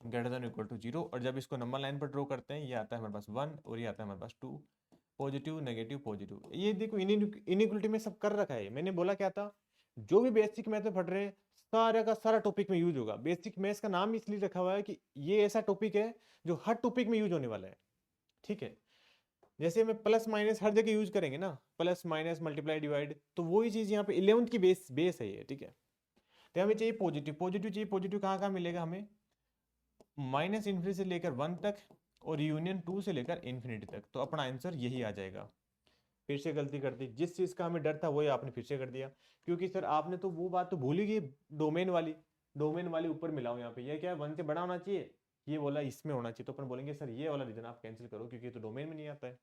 ग्रेटर देन इक्वल टू 0। और जब इसको नंबर लाइन पर ड्रॉ करते हैं, ये आता है हमारे पास 1 और ये आता है हमारे पास 2, पॉजिटिव नेगेटिव पॉजिटिव। ये देखो इनइक्वलिटी में सब कर रखा है। मैंने बोला क्या था, जो भी बेसिक मैथ में पढ़ रहे हैं सारा का सारा टॉपिक में यूज होगा। बेसिक मैथ्स का नाम इसलिए रखा हुआ है कि ये ऐसा टॉपिक है जो हर टॉपिक में यूज होने वाला है, ठीक है। जैसे में प्लस माइनस हर जगह यूज करेंगे ना, प्लस माइनस मल्टीप्लाई डिवाइड, तो वही चीज यहाँ पे 11th की बेस है ये, ठीक है। तो हमें चाहिए पॉजिटिव, पॉजिटिव चाहिए। पॉजिटिव कहाँ कहाँ मिलेगा हमें, माइनस इन्फिनिटी से लेकर 1 तक और यूनियन 2 से लेकर इन्फिनिटी तक। तो अपना आंसर यही आ जाएगा। फिर से गलती कर दी, जिस चीज का हमें डर था वही आपने फिर से कर दिया, क्योंकि सर आपने तो वो बात तो भूल ही गई, डोमेन वाली ऊपर मिलाओ। यहाँ पे ये क्या है, 1 से बड़ा होना चाहिए, ये बोला इसमें होना चाहिए। तो अपन बोलेंगे सर ये वाला रीजन आप कैंसिल करो, क्योंकि ये तो डोमेन में नहीं आता है।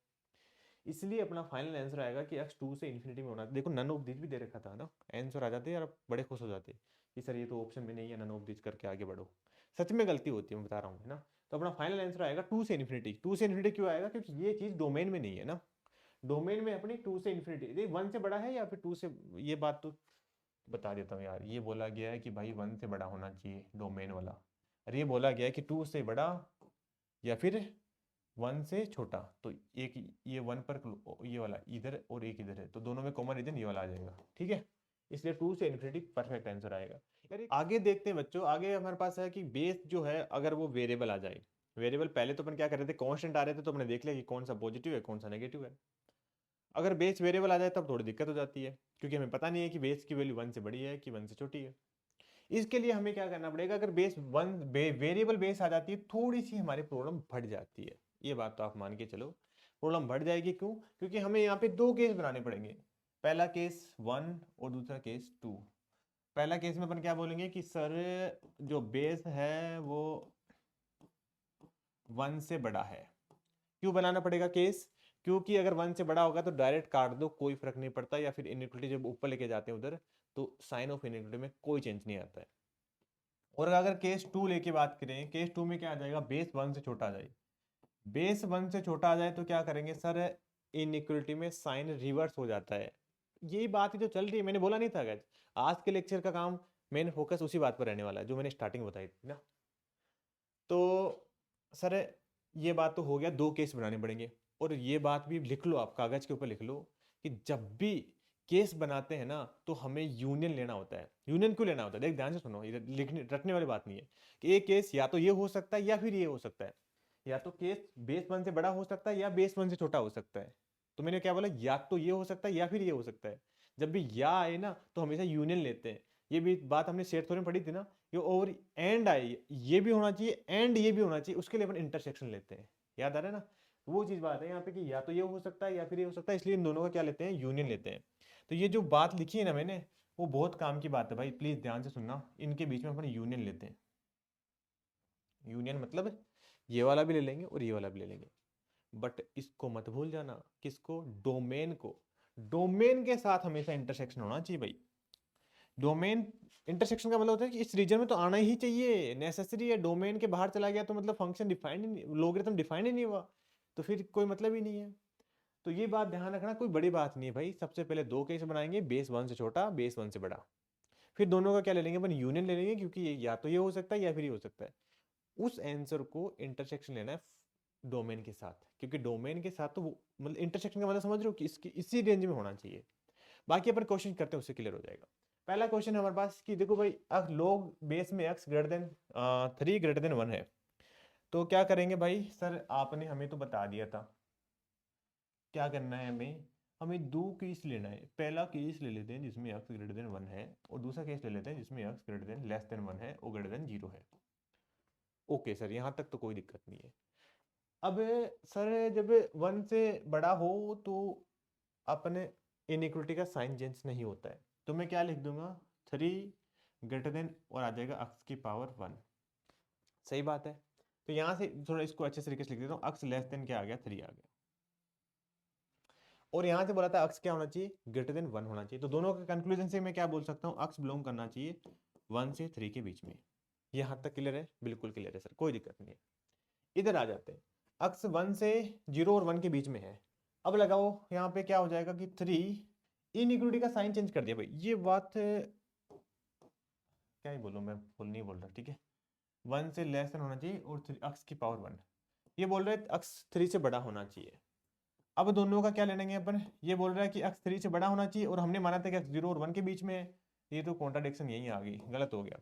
इसलिए अपना फाइनल आंसर आएगा कि x 2 से इन्फिनिटी में होना। देखो नन ऑफ दिस भी दे रखा था ना, आंसर आ जाते यार, आप बड़े खुश हो जाते कि सर ये तो ऑप्शन में नहीं है, नन ऑफ दिस करके आगे बढ़ो। सच में गलती होती है, मैं बता रहा हूँ, है ना। तो अपना फाइनल आंसर आएगा 2 से इन्फिनिटी। 2 से इन्फिनिटी क्यों आएगा? क्योंकि ये चीज डोमेन में नहीं है ना, डोमेन में अपनी 2 से इन्फिनिटी, 1 से बड़ा है या फिर 2 से, ये बात तो बता देता हूँ यार। ये बोला गया है कि भाई 1 से बड़ा होना चाहिए डोमेन वाला, और ये बोला गया है कि 2 से बड़ा या फिर 1 से छोटा। तो एक ये 1 पर ये वाला इधर और एक इधर है, तो दोनों में कॉमन रीजन ये वाला आ जाएगा, ठीक है। इसलिए 2 से इन्फिनिटी परफेक्ट आंसर आएगा। आगे देखते हैं बच्चों, आगे हमारे पास है कि बेस जो है अगर वो वेरिएबल आ जाए। वेरिएबल पहले तो अपन क्या कर रहे थे, कांस्टेंट आ रहे थे, तो अपने देख लिया कि कौन सा पॉजिटिव है कौन सा नेगेटिव है। अगर बेस वेरिएबल आ जाए तब थोड़ी दिक्कत हो जाती है, क्योंकि हमें पता नहीं है कि बेस की वैल्यू 1 से बड़ी है कि 1 से छोटी है। इसके लिए हमें क्या करना पड़ेगा, अगर बेस वेरिएबल बेस आ जाती है, थोड़ी सी हमारी प्रॉब्लम बढ़ जाती है। ये बात तो आप मान के चलो, प्रॉब्लम बढ़ जाएगी। क्यों? क्योंकि हमें यहाँ पे 2 केस बनाने पड़ेंगे, पहला केस 1 और दूसरा केस 2। पहला केस में अपन क्या बोलेंगे कि सर जो बेस है वो 1 से बड़ा है। क्यों बनाना पड़ेगा केस? क्योंकि अगर 1 से बड़ा होगा तो डायरेक्ट काट दो, कोई फर्क नहीं पड़ता, या फिर इनइक्वलिटी जब ऊपर लेके जाते हैं उधर, तो साइन ऑफ इनइक्वलिटी में कोई चेंज नहीं आता है। और अगर केस 2 लेके बात करें, केस 2 में क्या आ जाएगा, बेस 1 से छोटा आ जाए। बेस 1 से छोटा आ जाए तो क्या करेंगे सर, इनइक्वलिटी में साइन रिवर्स हो जाता है। यही बात ही तो चल रही है, मैंने बोला नहीं था गाइस, आज के लेक्चर का काम मेन फोकस उसी बात पर रहने वाला है जो मैंने स्टार्टिंग बताई थी ना। तो सर ये बात तो हो गया, 2 केस बनाने पड़ेंगे। और ये बात भी लिख लो, आप कागज के ऊपर लिख लो कि जब भी केस बनाते हैं ना तो हमें यूनियन लेना होता है। यूनियन क्यों लेना होता है, देख ध्यान से सुनो, ये लिखने रटने वाली बात नहीं है कि एक केस या तो ये हो सकता है या फिर ये हो सकता है, या तो केस बेस 1 से बड़ा हो सकता है या बेस 1 से छोटा हो सकता है। तो मैंने क्या बोला, या तो ये हो सकता है या फिर ये हो सकता है। जब भी या आए ना तो हमेशा यूनियन लेते हैं। ये भी बात हमने सेट थ्योरम में पढ़ी थी ना, ये और एंड आए, ये भी होना चाहिए एंड ये भी होना चाहिए, उसके लिए अपन इंटरसेक्शन लेते हैं। याद आ रहा है ना, वो चीज बात है यहाँ पे कि या तो ये हो सकता है या फिर ये हो सकता है, इसलिए इन दोनों का क्या लेते हैं, यूनियन लेते हैं। तो ये जो बात लिखी है ना मैंने, वो बहुत काम की बात है भाई, प्लीज ध्यान से सुनना। इनके बीच में अपन यूनियन लेते हैं। यूनियन मतलब ये वाला भी ले लेंगे और ये वाला भी ले लेंगे, बट इसको मत भूल जाना, किसको, डोमेन को। डोमेन के साथ हमेशा इंटरसेक्शन होना चाहिए भाई। डोमेन इंटरसेक्शन का मतलब होता है कि इस रीजन में तो आना ही चाहिए, नेसेसरी है। डोमेन के बाहर चला गया तो मतलब फंक्शन डिफाइंड ही नहीं, लोगरिथम डिफाइंड ही नहीं हुआ, तो फिर कोई मतलब ही नहीं है। तो ये बात ध्यान रखना, कोई बड़ी बात नहीं है भाई। सबसे पहले 2 केस बनाएंगे, बेस 1 से छोटा बेस 1 से बड़ा, फिर दोनों का क्या ले लेंगे अपन, यूनियन ले लेंगे, क्योंकि या तो ये हो सकता है या फिर ये हो सकता है। उस आंसर को इंटरसेक्शन लेना है डोमेन के साथ, क्योंकि डोमेन के साथ तो वो मतलब इंटरसेक्शन का मतलब समझ रहे हो कि इसकी इसी रेंज में होना चाहिए। बाकी अपन क्वेश्चन करते हैं, उससे क्लियर हो जाएगा। पहला क्वेश्चन है हमारे पास कि देखो भाई, लोग बेस में x greater than 3 greater than 1 है, तो क्या करेंगे भाई। सर आपने हमें तो बता दिया था क्या करना है, हमें 2 केस लेना है। पहला केस ले लेते हैं जिसमें x ग्रेटर देन 1 है, और दूसरा केस ले लेते हैं जिसमें x greater than less than 1 है और ग्रेटर देन 0 है। ओके सर, यहाँ तक तो कोई दिक्कत नहीं है। अब सर जब 1 से बड़ा हो तो अपने इनइक्वलिटी का साइन चेंज नहीं होता है, तो मैं क्या लिख दूंगा, 3 ग्रेटर देन और आ जाएगा x की पावर 1। सही बात है। तो यहां से थोड़ा इसको अच्छे तरीके से लिख देता हूँ, x लेस देन क्या आ गया, 3 आ गया। और यहां से बोला था x क्या होना चाहिए, ग्रेटर देन 1 होना चाहिए। तो दोनों के कंक्लूजन से मैं क्या बोल सकता हूँ, x बिलोंग करना चाहिए 1 से 3 के बीच में। यहां तक क्लियर है? बिल्कुल क्लियर है सर, कोई दिक्कत नहीं है। इधर आ जाते हैं, x 1 से 0 और 1 के बीच में है। अब लगाओ यहाँ पे क्या हो जाएगा कि 3 इनइक्वलिटी का साइन चेंज कर दिया भाई। ये बात क्या ही बोलूं मैं, फुल नहीं बोल रहा, ठीक है। 1 से लेस देन होना चाहिए और x की पावर 1, ये बोल रहे हैं x 3 से बड़ा होना चाहिए। अब दोनों का क्या लेंगे अपन, ये बोल रहा है कि x 3 से बड़ा होना चाहिए और हमने माना था कि x 0 और 1 के बीच में है। ये तो कॉन्ट्राडिक्शन यही आ गई, गलत हो गया।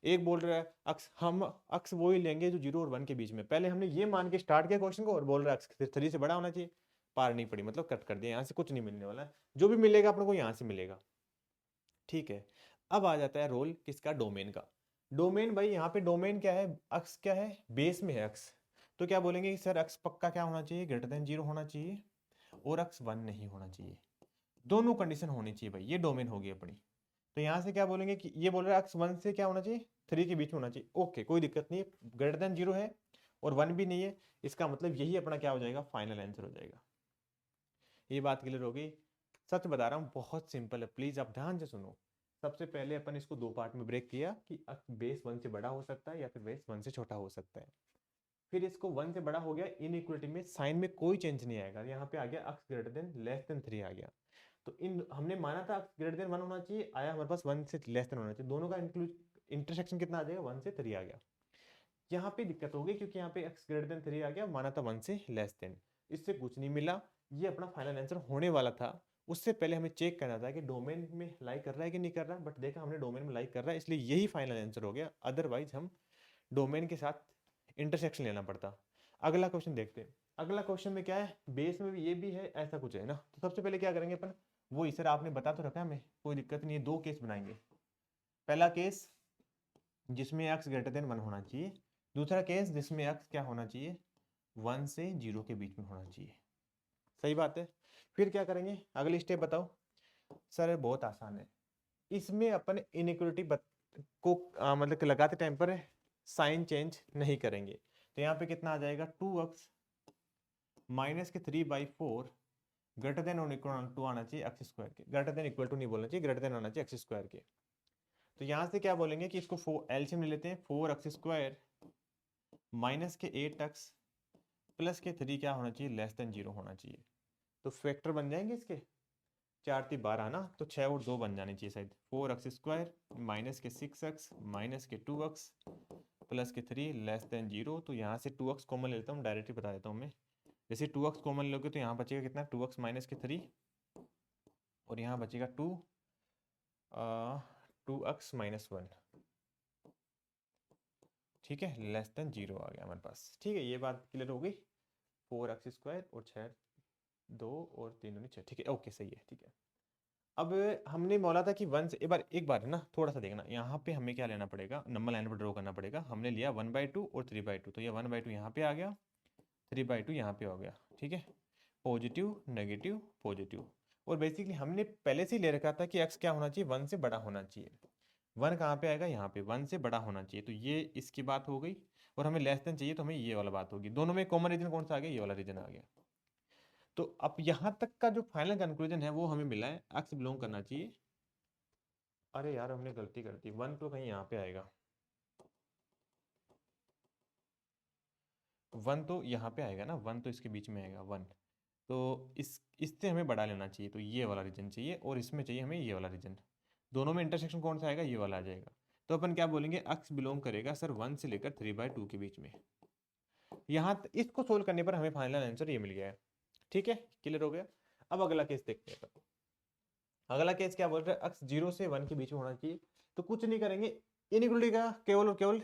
एक बोल रहा है हम x वो ही लेंगे जो 0 और 1 के बीच में, पहले हमने ये मान के स्टार्ट किया क्वेश्चन को, और बोल रहा है x 3 से बड़ा होना चाहिए। पार नहीं पड़ी, मतलब कट कर दिया, यहाँ से कुछ नहीं मिलने वाला है, जो भी मिलेगा अपने को यहाँ से मिलेगा, ठीक है। अब आ जाता है रोल किसका, डोमेन का। डोमेन भाई, यहाँ पे डोमेन क्या है, x क्या है, बेस में है x। तो क्या बोलेंगे कि सर x पक्का क्या होना चाहिए, ग्रेटर देन 0 होना चाहिए और x 1 नहीं होना चाहिए। दोनों कंडीशन होनी चाहिए भाई, ये डोमेन होगी अपनी। तो यहाँ से क्या बोलेंगे कि ये बोल रहा है x 1 से क्या होना चाहिए, 3 के बीच में होना चाहिए। ओके, कोई दिक्कत नहीं है, ग्रेटर देन 0 है और 1 भी नहीं है, इसका मतलब यही अपना क्या हो जाएगा, फाइनल आंसर हो जाएगा। ये बात क्लियर हो गई। सच बता रहा हूँ, बहुत सिंपल है, प्लीज आप ध्यान से सुनो। सबसे पहले अपन इसको दो पार्ट में ब्रेक किया कि बेस 1 से बड़ा हो सकता है या फिर बेस 1 से छोटा हो सकता है। फिर इसको 1 से बड़ा हो गया, इनइक्वलिटी में साइन में कोई चेंज नहीं आएगा, यहाँ पे आ गया अक्स ग्रेटर देन लेस देन 3 आ गया। तो इन हमने माना था अक्स ग्रेटर देन 1 होना चाहिए, आया हमारे पास 1 से लेस देन होना चाहिए, दोनों का इंटरसेक्शन कितना आ जाएगा, 1 से 3 आ गया। यहाँ पे दिक्कत हो गई क्योंकि यहाँ पे x ग्रेटर देन 3 आ गया, माना था 1 से लेस देन, इससे कुछ नहीं मिला। ये अपना फाइनल आंसर होने वाला था। उससे पहले हमें चेक करना था कि डोमेन में लाइक कर रहा है कि नहीं कर रहा, बट देखा हमने डोमेन में लाइक कर रहा है, इसलिए यही फाइनल आंसर हो गया। अदरवाइज हम डोमेन के साथ इंटरसेक्शन लेना पड़ता। अगला क्वेश्चन देखते हैं। अगला क्वेश्चन में क्या है, बेस में भी ये भी है, ऐसा कुछ है ना। तो सबसे पहले क्या करेंगे अपन, वो सर आपने बता तो रखा है हमें, कोई दिक्कत नहीं है, दो केस बनाएंगे। पहला केस जिसमें x ग्रेटर देन 1 होना चाहिए, दूसरा केस जिसमें x क्या होना चाहिए, 1 से 0 के बीच में होना चाहिए। सही बात है। फिर क्या करेंगे, अगली स्टेप बताओ। सर बहुत आसान है, इसमें अपन इनइक्वलिटी को मतलब लगाते टाइम पर साइन चेंज नहीं करेंगे। तो यहाँ पे कितना आ जाएगा, 2x माइनस के 3/4 ग्रेटर देन और इक्वल टू आना चाहिए एक्स स्क्वायर के, ग्रेटर देन इक्वल टू नहीं बोलना चाहिए, ग्रेटर देन आना चाहिए एक्स स्क्वायर के। तो यहाँ से क्या बोलेंगे कि इसको एलसीएम ले लेते हैं, 4x स्क्वायर माइनस के 8x प्लस के 3 क्या होना चाहिए, लेस देन 0 होना चाहिए। तो फैक्टर बन जाएंगे इसके 4 3 12 ना, तो 6 और 2 बन जाने चाहिए शायद। 4x स्क्वायर माइनस के 6x माइनस के 2x प्लस के 3 लेस देन 0। तो यहाँ से 2x कॉमन ले लेता हूँ, डायरेक्टली बता देता हूँ मैं। जैसे 2x कॉमन लोगे तो यहाँ बचेगा कितना, 2x माइनस के 3 और यहाँ बचेगा 2x माइनस 1। ठीक है, लेस देन 0 आ गया हमारे पास। ठीक है, ये बात क्लियर हो गई। 4x स्क्वायर और 6 2 और 3 दूनी 6। ठीक है, ओके सही है। ठीक है, अब हमने बोला था कि 1 से एक बार है ना, थोड़ा सा देखना, यहाँ पे हमें क्या लेना पड़ेगा, नंबर लाइन पर ड्रॉ करना पड़ेगा। हमने लिया 1/2 और 3/2, तो ये 1/2 यहाँ पे आ गया, 3/2 यहाँ पे हो गया। ठीक है, पॉजिटिव नेगेटिव पॉजिटिव। और बेसिकली हमने पहले से ही ले रखा था कि x क्या होना चाहिए, 1 से बड़ा होना चाहिए। 1 कहाँ पे आएगा, यहाँ पे 1 से बड़ा होना चाहिए, तो ये इसकी बात हो गई। और हमें लेस देन चाहिए, तो हमें ये वाला बात होगी। दोनों में कॉमन रीजन कौन सा आ गया, ये वाला रीजन आ गया। तो अब यहाँ तक का जो फाइनल कंक्लूजन है वो हमें मिला है, x बिलोंग करना चाहिए। अरे यार हमने गलती कर दी, 1 तो कहीं यहाँ पे आएगा, 1 तो यहाँ पे आएगा ना, 1 तो इसके बीच में आएगा 1। तो इससे हमें बड़ा लेना चाहिए, तो ये वाला रीजन चाहिए, और इसमें चाहिए हमें ये वाला रीजन। दोनों में इंटरसेक्शन कौन सा आएगा, ये वाला आ जाएगा। तो अपन क्या बोलेंगे, x बिलोंग करेगा सर 1 से लेकर 3/2 के बीच में। यहाँ इसको सोल्व करने पर हमें फाइनल आंसर ये मिल गया है। ठीक है, क्लियर हो गया। अब अगला केस देखते हैं। अगला केस क्या बोल रहा है, x 0 से 1 के बीच में होना चाहिए। तो कुछ नहीं करेंगे, इनइक्वलिटी का केवल और केवल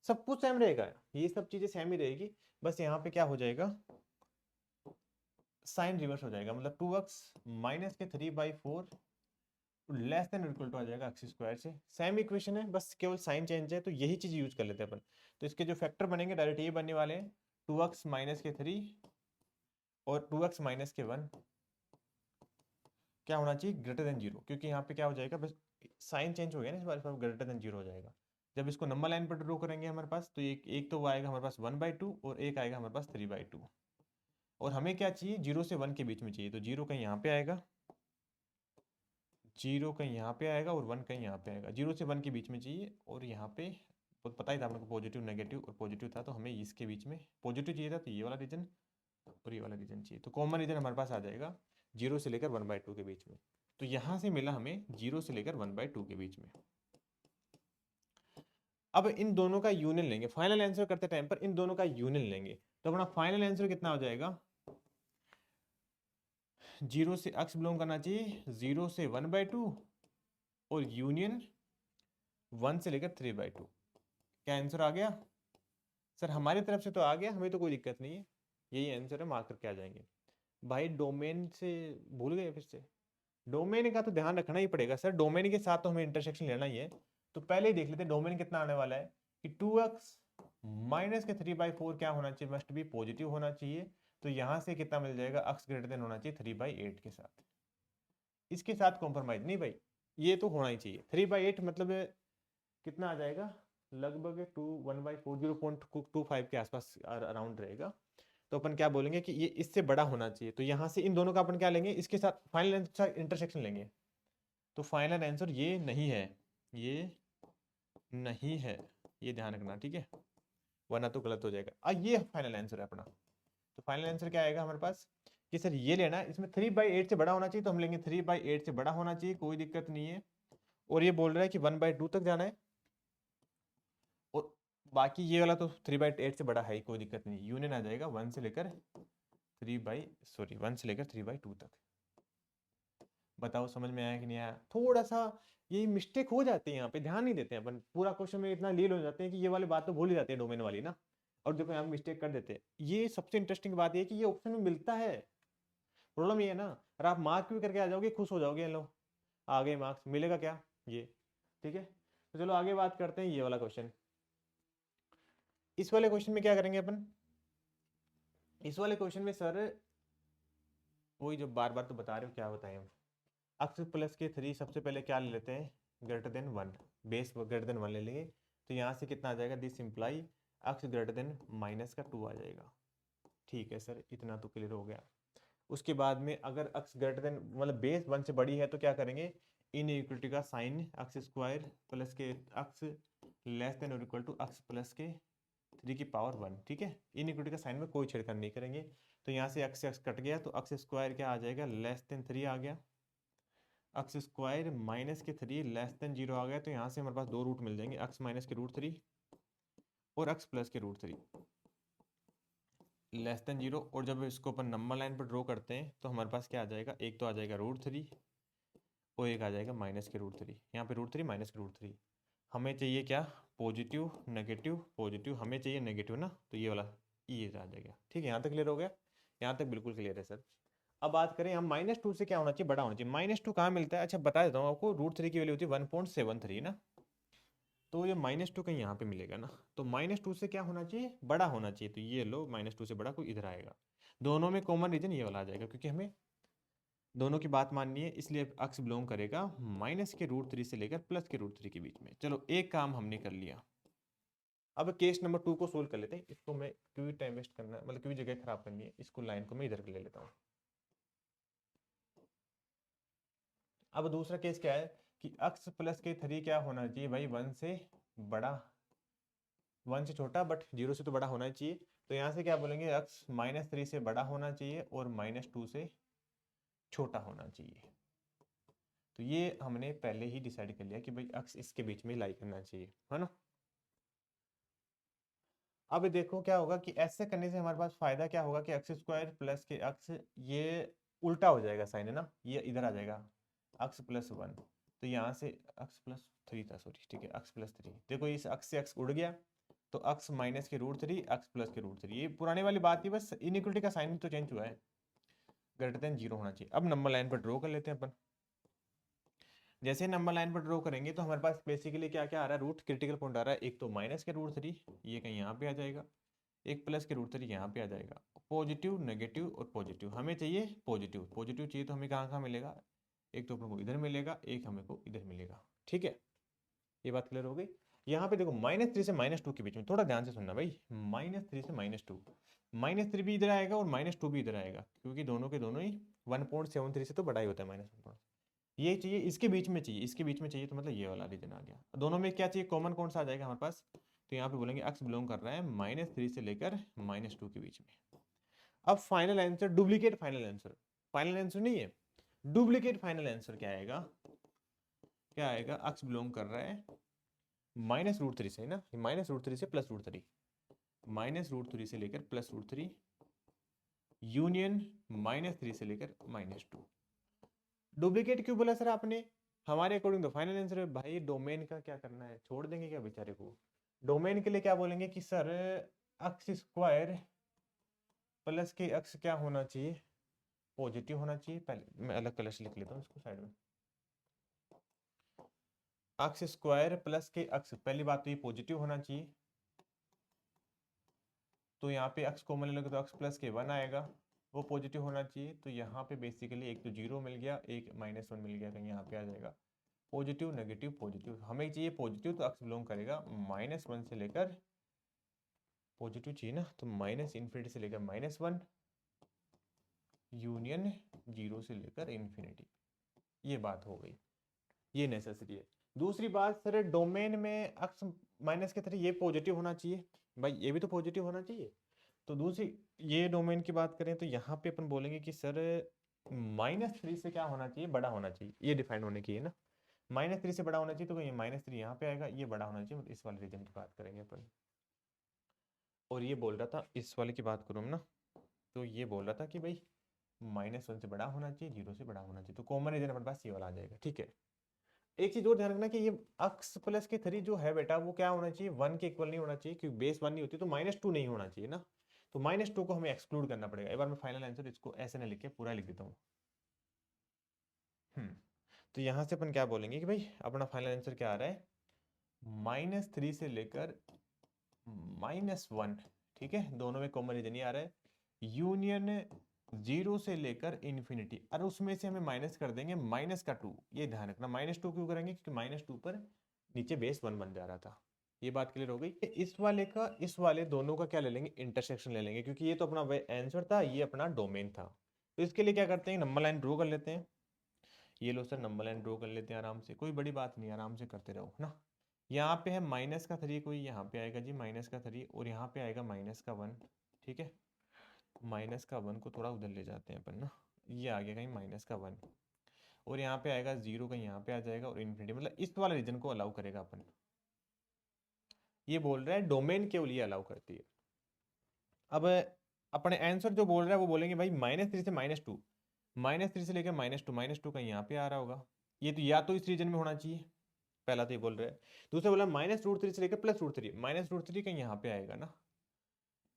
सब कुछ सेम रहेगा, ये सब चीजें सेम ही रहेगी। बस यहाँ पे क्या हो जाएगा, साइन रिवर्स हो जाएगा, मतलब 2x माइनस के 3/4 लेस देन इक्वल टू आ जाएगा एक्स स्क्वायर से। सेम इक्वेशन है, बस केवल साइन चेंज है, तो यही चीज यूज कर लेते हैं अपन। तो इसके जो फैक्टर बनेंगे डायरेक्ट ये बनने वाले हैं, 2x माइनस के 3 और 2x माइनस के 1 क्या होना चाहिए, ग्रेटर देन 0, क्योंकि यहाँ पे क्या हो जाएगा, बस साइन चेंज हो गया ना, इस बार ग्रेटर देन 0 हो जाएगा। जब इसको नंबर लाइन पर ड्रॉ करेंगे हमारे पास, तो एक तो वो आएगा हमारे पास 1/2 और एक आएगा हमारे पास 3/2। और हमें क्या चाहिए, 0 से 1 के बीच में चाहिए, तो 0 कहीं यहाँ पे आएगा, 0 कहीं यहाँ पे आएगा और 1 कहीं यहाँ पे आएगा। 0 से 1 के बीच में चाहिए, और यहाँ पे पता ही था अपने को, पॉजिटिव नेगेटिव और पॉजिटिव था, तो हमें इसके बीच में पॉजिटिव चाहिए था, तो ये वाला रीजन और ये वाला रीजन चाहिए। तो कॉमन रीजन हमारे पास आ जाएगा 0 से लेकर 1/2 के बीच में। तो यहाँ से मिला हमें 0 से लेकर 1/2 के बीच में। अब इन दोनों का यूनियन लेंगे, फाइनल आंसर करते टाइम पर इन दोनों का यूनियन लेंगे, तो अपना फाइनल आंसर कितना हो जाएगा, 0 से x बिलोंग करना चाहिए 0 से 1/2 और यूनियन 1 से लेकर 3/2। क्या आंसर आ गया सर, हमारी तरफ से तो आ गया, हमें तो कोई दिक्कत नहीं है, यही आंसर है, मार्क करके आ जाएंगे। भाई डोमेन से भूल गए फिर से, डोमेन का तो ध्यान रखना ही पड़ेगा सर, डोमेन के साथ तो हमें इंटरसेक्शन लेना ही है। तो पहले ही देख लेते हैं डोमेन कितना आने वाला है, कि 2x माइनस के 3/4 क्या होना चाहिए, मस्ट बी पॉजिटिव होना चाहिए। तो यहां से कितना मिल जाएगा, x ग्रेटर देन होना चाहिए 3/8 के साथ। इसके साथ कॉम्प्रोमाइज नहीं भाई, ये तो होना ही चाहिए। 3/8 मतलब कितना आ जाएगा, लगभग 1/4 0.25 के आसपास अराउंड रहेगा। तो अपन क्या बोलेंगे कि ये इससे बड़ा होना चाहिए। तो यहाँ से इन दोनों का अपन क्या लेंगे, इसके साथ फाइनल आंसर इंटरसेक्शन लेंगे। तो फाइनल आंसर ये नहीं है, ये नहीं है, ये ध्यान रखना, ठीक है, वरना तो गलत हो जाएगा। ये फाइनल आंसर है अपना। तो फाइनल आंसर क्या आएगा हमारे पास कि सर ये लेना है, इसमें 3/8 से बड़ा होना चाहिए, तो हम लेंगे 3/8 से बड़ा होना चाहिए, कोई दिक्कत नहीं है। और ये बोल रहा है कि 1/2 तक जाना है, और बाकी ये वाला तो 3/8 से बड़ा है ही, कोई दिक्कत नहीं, यूनियन आ जाएगा 1 से लेकर 3/2 तक। बताओ समझ में आया कि नहीं आया? थोड़ा सा ये मिस्टेक हो जाती है यहाँ पे, ध्यान नहीं देते हैं अपन, पूरा क्वेश्चन में इतना लील हो जाते हैं कि ये वाली बात तो भूल ही जाते हैं, डोमेन वाली ना, और देखो यहाँ मिस्टेक कर देते हैं। ये सबसे इंटरेस्टिंग बात ये है कि ये ऑप्शन में मिलता है। प्रॉब्लम ये है ना, और आप मार्क भी करके आ जाओगे, खुश हो जाओगे, लो आ गए मार्क्स, मिलेगा क्या ये, ठीक है। तो चलो आगे बात करते हैं ये वाला क्वेश्चन। इस वाले क्वेश्चन में क्या करेंगे अपन, इस वाले क्वेश्चन में सर वही जो बार बार तो बता रहे हो, क्या बताएं हम, अक्स प्लस के 3 सबसे पहले क्या ले लेते हैं, greater than 1, base greater than 1 ले लेंगे। तो यहाँ से कितना आ जाएगा, this imply x greater than -2 आ जाएगा। ठीक है सर, इतना तो क्लियर हो गया। उसके बाद में अगर अक्स ग्रेटर देन मतलब बेस 1 से बड़ी है तो क्या करेंगे, इनइक्वलिटी का साइन अक्स स्क्वायर प्लस के अक्स लेस देन और इक्वल टू अक्स प्लस के 3 की पावर 1, ठीक है। इनइक्वलिटी का साइन में कोई छेड़खानी नहीं करेंगे। तो यहाँ से अक्स कट गया, तो अक्स स्क्वायर क्या आ जाएगा, लेस देन 3 आ गया, अक्स स्क्वायर -3 लेस देन 0 आ गया। तो यहाँ से हमारे पास 2 रूट मिल जाएंगे, अक्स माइनस के √3 और अक्स प्लस के √3 लेस देन 0। और जब इसको अपन नंबर लाइन पर ड्रॉ करते हैं तो हमारे पास क्या आ जाएगा, एक तो आ जाएगा √3 और एक आ जाएगा माइनस के √3। यहाँ पे √3 माइनस के √3, हमें चाहिए क्या, पॉजिटिव नेगेटिव पॉजिटिव, हमें चाहिए नेगेटिव ना, तो ये वाला ये आ जाएगा। ठीक है, यहाँ तक क्लियर हो गया, यहाँ तक बिल्कुल क्लियर है सर। अब बात करें हम -2 से क्या होना चाहिए, बड़ा होना चाहिए। -2 कहाँ मिलता है, अच्छा बता देता हूँ आपको, √3 की वैल्यू होती है 1.73 ना, तो ये -2 कहीं यहाँ पे मिलेगा ना, तो -2 से क्या होना चाहिए, बड़ा होना चाहिए। तो ये लो -2 से बड़ा कोई इधर आएगा, दोनों में कॉमन रीजन ये वाला आ जाएगा, क्योंकि हमें दोनों की बात माननी है, इसलिए अक्स बिलोंग करेगा -√3 से लेकर +√3 के बीच में। चलो एक काम हमने कर लिया। अब केस नंबर 2 को सोल्व कर लेते हैं। इसको मैं क्यों टाइम वेस्ट करना है, मतलब क्यों जगह खराब करनी है, इसको लाइन को मैं इधर ले लेता हूँ। अब दूसरा केस क्या है कि अक्स प्लस के 3 क्या होना चाहिए भाई, 1 से बड़ा, 1 से छोटा बट 0 से तो बड़ा होना चाहिए। तो यहाँ से क्या बोलेंगे, अक्स -3 से बड़ा होना चाहिए और -2 से छोटा होना चाहिए। तो ये हमने पहले ही डिसाइड कर लिया कि भाई अक्स इसके बीच में लाई करना चाहिए, है ना। अब देखो क्या होगा कि ऐसे करने से हमारे पास फायदा क्या होगा कि अक्स स्क्वायर प्लस के अक्स, ये उल्टा हो जाएगा साइन, है ना, ये इधर आ जाएगा अक्स +1। तो यहाँ से अक्स +3 था, सॉरी, ठीक है, अक्स +3, देखो इस अक्स से अक्स उड़ गया, तो अक्स माइनस के √3 अक्स प्लस के √3, ये पुराने वाली बात थी, बस इनइक्वलिटी का साइन तो चेंज हुआ है, ग्रेटर देन 0 होना चाहिए। अब नंबर लाइन पर ड्रॉ कर लेते हैं अपन। जैसे नंबर लाइन पर ड्रॉ करेंगे तो हमारे पास बेसिकली क्या क्या आ रहा है, रूट क्रिटिकल पॉइंट आ रहा है, एक तो माइनस के √3, ये कहीं यहाँ पे आ जाएगा, एक प्लस के √3 यहाँ पे आ जाएगा, पॉजिटिव नेगेटिव और पॉजिटिव, हमें चाहिए पॉजिटिव, पॉजिटिव चाहिए तो हमें कहाँ कहाँ मिलेगा, एक तो अपने को इधर मिलेगा, एक हमें को इधर मिलेगा। ठीक है, ये बात क्लियर हो गई। यहाँ पे देखो -3 से -2 के बीच में, थोड़ा ध्यान से सुनना भाई, -3 से -2, -3 भी इधर आएगा और -2 भी इधर आएगा, क्योंकि दोनों के दोनों ही 1.73 से तो बड़ा ही होता है -1, ये चाहिए इसके बीच में चाहिए, इसके बीच में चाहिए, तो मतलब ये वाला रीजन आ गया। दोनों में क्या चाहिए, कॉमन कौन सा आ जाएगा हमारे पास, तो यहाँ पे बोलेंगे अक्स बिलोंग कर रहा है -3 से लेकर -2 के बीच में। अब final answer, duplicate final answer, final answer नहीं है, डुप्लीकेट फाइनल आंसर क्या आएगा, क्या आएगा, अक्स बिलोंग कर रहा है -√3 से, ना, -√3 से +√3, -√3 से लेकर +√3 यूनियन -3 से लेकर -2। डुप्लीकेट क्यों बोला सर आपने, हमारे अकॉर्डिंग तो फाइनल आंसर है भाई। डोमेन का क्या करना है, छोड़ देंगे क्या बेचारे को। डोमेन के लिए क्या बोलेंगे कि सर अक्स स्क्वायर प्लस के अक्स क्या होना चाहिए, पॉजिटिव होना चाहिए। पहले मैं अलग कलर से लिख लेता हूँ इसको साइड में, अक्स स्क्वायर प्लस के अक्स, पहली बात तो ये पॉजिटिव होना चाहिए, तो यहाँ पे अक्स कॉमन ले लोगे तो अक्स प्लस के 1 आएगा, वो पॉजिटिव होना चाहिए। तो यहाँ पे बेसिकली एक तो 0 मिल गया, एक -1 मिल गया, कहीं यहाँ पे आ जाएगा पॉजिटिव नेगेटिव पॉजिटिव, हमें चाहिए पॉजिटिव, तो अक्स बिलोंग करेगा -1 से लेकर पॉजिटिव चाहिए ना, तो माइनस इन्फिनिटी से लेकर -1 यूनियन 0 से लेकर इन्फिनिटी, ये बात हो गई, ये नेसेसरी है। दूसरी बात सर, डोमेन में अक्स माइनस के तरह ये पॉजिटिव होना चाहिए, भाई ये भी तो पॉजिटिव होना चाहिए। तो दूसरी ये डोमेन की बात करें तो यहाँ पे अपन बोलेंगे कि सर -3 से क्या होना चाहिए, बड़ा होना चाहिए, ये डिफाइन होने की है ना, -3 से बड़ा होना चाहिए, तो ये -3 यहाँ पे आएगा, ये बड़ा होना चाहिए, मतलब इस वाले रीजन की बात करेंगे अपन। और ये बोल रहा था, इस वाले की बात करूँ ना, तो ये बोल रहा था कि भाई -1 से बड़ा होना चाहिए, 0 से बड़ा होना चाहिए, तो कॉमन रीजन अपने पास ये वाला आ जाएगा, ठीक है। एक चीज और ध्यान रखना कि ये अक्स प्लस के 3 जो है बेटा, वो क्या होना चाहिए, 1 के इक्वल नहीं होना चाहिए, क्योंकि बेस 1 नहीं होती, तो -2 नहीं होना चाहिए ना, तो -2 को हमें एक्सक्लूड करना पड़ेगा। एक बार मैं फाइनल आंसर इसको ऐसे ना लिख के पूरा लिख देता हूँ। तो यहाँ से अपन क्या बोलेंगे कि भाई अपना फाइनल आंसर क्या आ रहा है, -3 से लेकर -1, ठीक है, दोनों में कॉमन रीजन ही आ रहा है, यूनियन 0 से लेकर इन्फिनिटी, और उसमें से हमें माइनस कर देंगे -2, ये ध्यान रखना, -2 क्यों करेंगे, क्योंकि -2 पर नीचे बेस 1 बन जा रहा था। ये बात क्लियर हो गई। इस वाले का इस वाले दोनों का क्या ले लेंगे, इंटरसेक्शन ले लेंगे, क्योंकि ये तो अपना आंसर था, ये अपना डोमेन था। तो इसके लिए क्या करते हैं, नंबर लाइन ड्रॉ कर लेते हैं। ये लो सर, नंबर लाइन ड्रॉ कर लेते हैं आराम से, कोई बड़ी बात नहीं, आराम से करते रहो ना। यहाँ पे है -3, कोई यहाँ पे आएगा जी -3, और यहाँ पे आएगा -1, ठीक है। -1 को थोड़ा उधर ले जाते हैं अपन ना, ये आ गया कहीं -1, और यहाँ पे आएगा 0 कहीं यहाँ पे आ जाएगा, और इन्फिनिटी, मतलब इस वाले रीजन को अलाउ करेगा अपन। ये बोल रहा है डोमेन के लिए अलाउ करती है। अब अपने आंसर जो बोल रहा है वो बोलेंगे भाई -3 से -2, -3 से लेकर -2 कहीं यहाँ पे आ रहा होगा, ये तो या तो इस रीजन में होना चाहिए, पहला तो ये बोल रहा है। दूसरा बोला -√3 से लेकर +√3, -√3 कहीं यहाँ पे आएगा ना,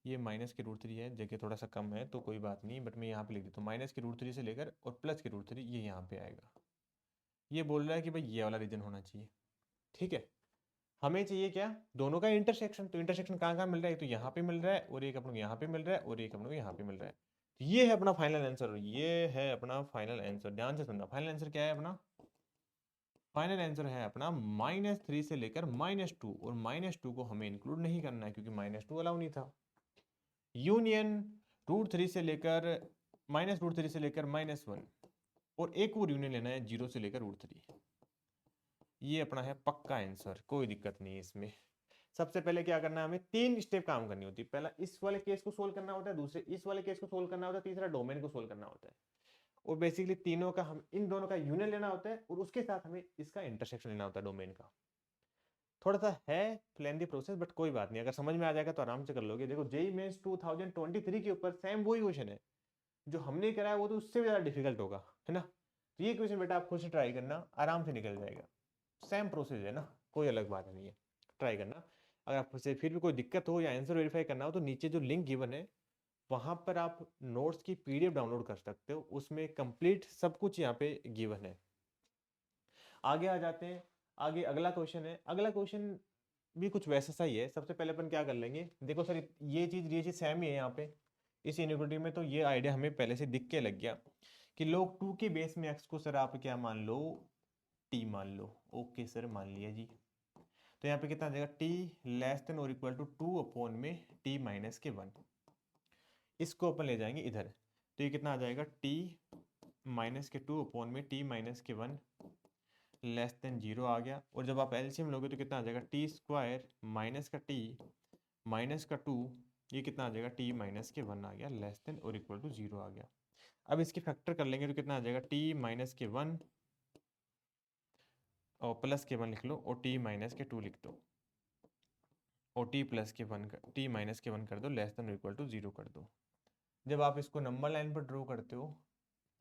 ये माइनस के √3 है, जगह थोड़ा सा कम है तो कोई बात नहीं, बट मैं यहाँ पे लिख देता हूँ -√3 से लेकर और +√3, ये यहाँ पे आएगा। ये बोल रहा है कि भाई ये वाला रीजन होना चाहिए, ठीक है। हमें चाहिए क्या, दोनों का इंटरसेक्शन, तो इंटरसेक्शन कहाँ कहाँ मिल रहा है, तो यहाँ पे मिल रहा है, और एक अपने को यहाँ पे मिल रहा है, और एक अपने को यहाँ पे मिल रहा है। तो ये है अपना फाइनल आंसर, ये है अपना फाइनल आंसर, ध्यान से सुनना। फाइनल आंसर क्या है अपना, फाइनल आंसर है अपना -3 से लेकर -2, और -2 को हमें इंक्लूड नहीं करना है, क्योंकि -2 अलाउ नहीं था। यूनियन √3 से लेकर -√3 से लेकर -1, और एक और यूनियन लेना है 0 से लेकर √3। ये अपना है पक्का आंसर, कोई दिक्कत नहीं है इसमें। सबसे पहले क्या करना है, हमें 3 स्टेप काम करनी होती है। पहला इस वाले केस को सोल्व करना होता है, दूसरे इस वाले केस को सोल्व करना होता है, तीसरा डोमेन को सोल्व करना होता है। और बेसिकली तीनों का हम इन दोनों का यूनियन लेना होता है, और उसके साथ हमें इसका इंटरसेक्शन लेना होता है डोमेन का। थोड़ा सा है लेंथी प्रोसेस, बट कोई बात नहीं, अगर समझ में आ जाएगा तो आराम से कर लोगे। देखो जेईई मेंस 2023 के ऊपर सेम वही क्वेश्चन है जो हमने कराया, वो तो उससे भी ज्यादा डिफिकल्ट होगा, है ना। तो ये क्वेश्चन बेटा आप खुद से ट्राई करना, आराम से निकल जाएगा, सेम प्रोसेस है ना, कोई अलग बात नहीं है, ट्राई करना। अगर आपसे फिर भी कोई दिक्कत हो या आंसर वेरीफाई करना हो, तो नीचे जो लिंक गिवन है वहां पर आप नोट्स की पीडीएफ डाउनलोड कर सकते हो, उसमें कंप्लीट सब कुछ यहाँ पे गिवन है। आगे आ जाते हैं, आगे अगला क्वेश्चन है। अगला क्वेश्चन भी कुछ वैसा सा ही है। सबसे पहले अपन क्या कर लेंगे, देखो सर ये चीज सेम ही है यहाँ पे इस इनइक्वालिटी में, तो ये आइडिया हमें पहले से दिख के लग गया कि लोग 2 के बेस में एक्स को सर आप क्या मान लो, टी मान लो। ओके सर, मान लिया जी। तो यहाँ पे कितना आ जाएगा, टी लेस देन और इक्वल टू 2 अपॉन में t-1, इसको अपन ले जाएंगे इधर, तो ये कितना आ जाएगा, t-2 अपॉन में t-1 लेस देन 0 आ गया। और जब आप एलसीएम लोगे तो कितना आ जाएगा, t² माइनस का t माइनस का 2, ये कितना आ जाएगा, t-1 आ गया, लेस देन और इक्वल टू 0 आ गया। अब इसकी फैक्टर कर लेंगे तो कितना आ जाएगा, t-1 और +1 लिख लो, और t-2 लिख दो, और t-1 कर दो, लेस देन और इक्वल टू 0 कर दो। जब आप इसको नंबर लाइन पर ड्रॉ करते हो,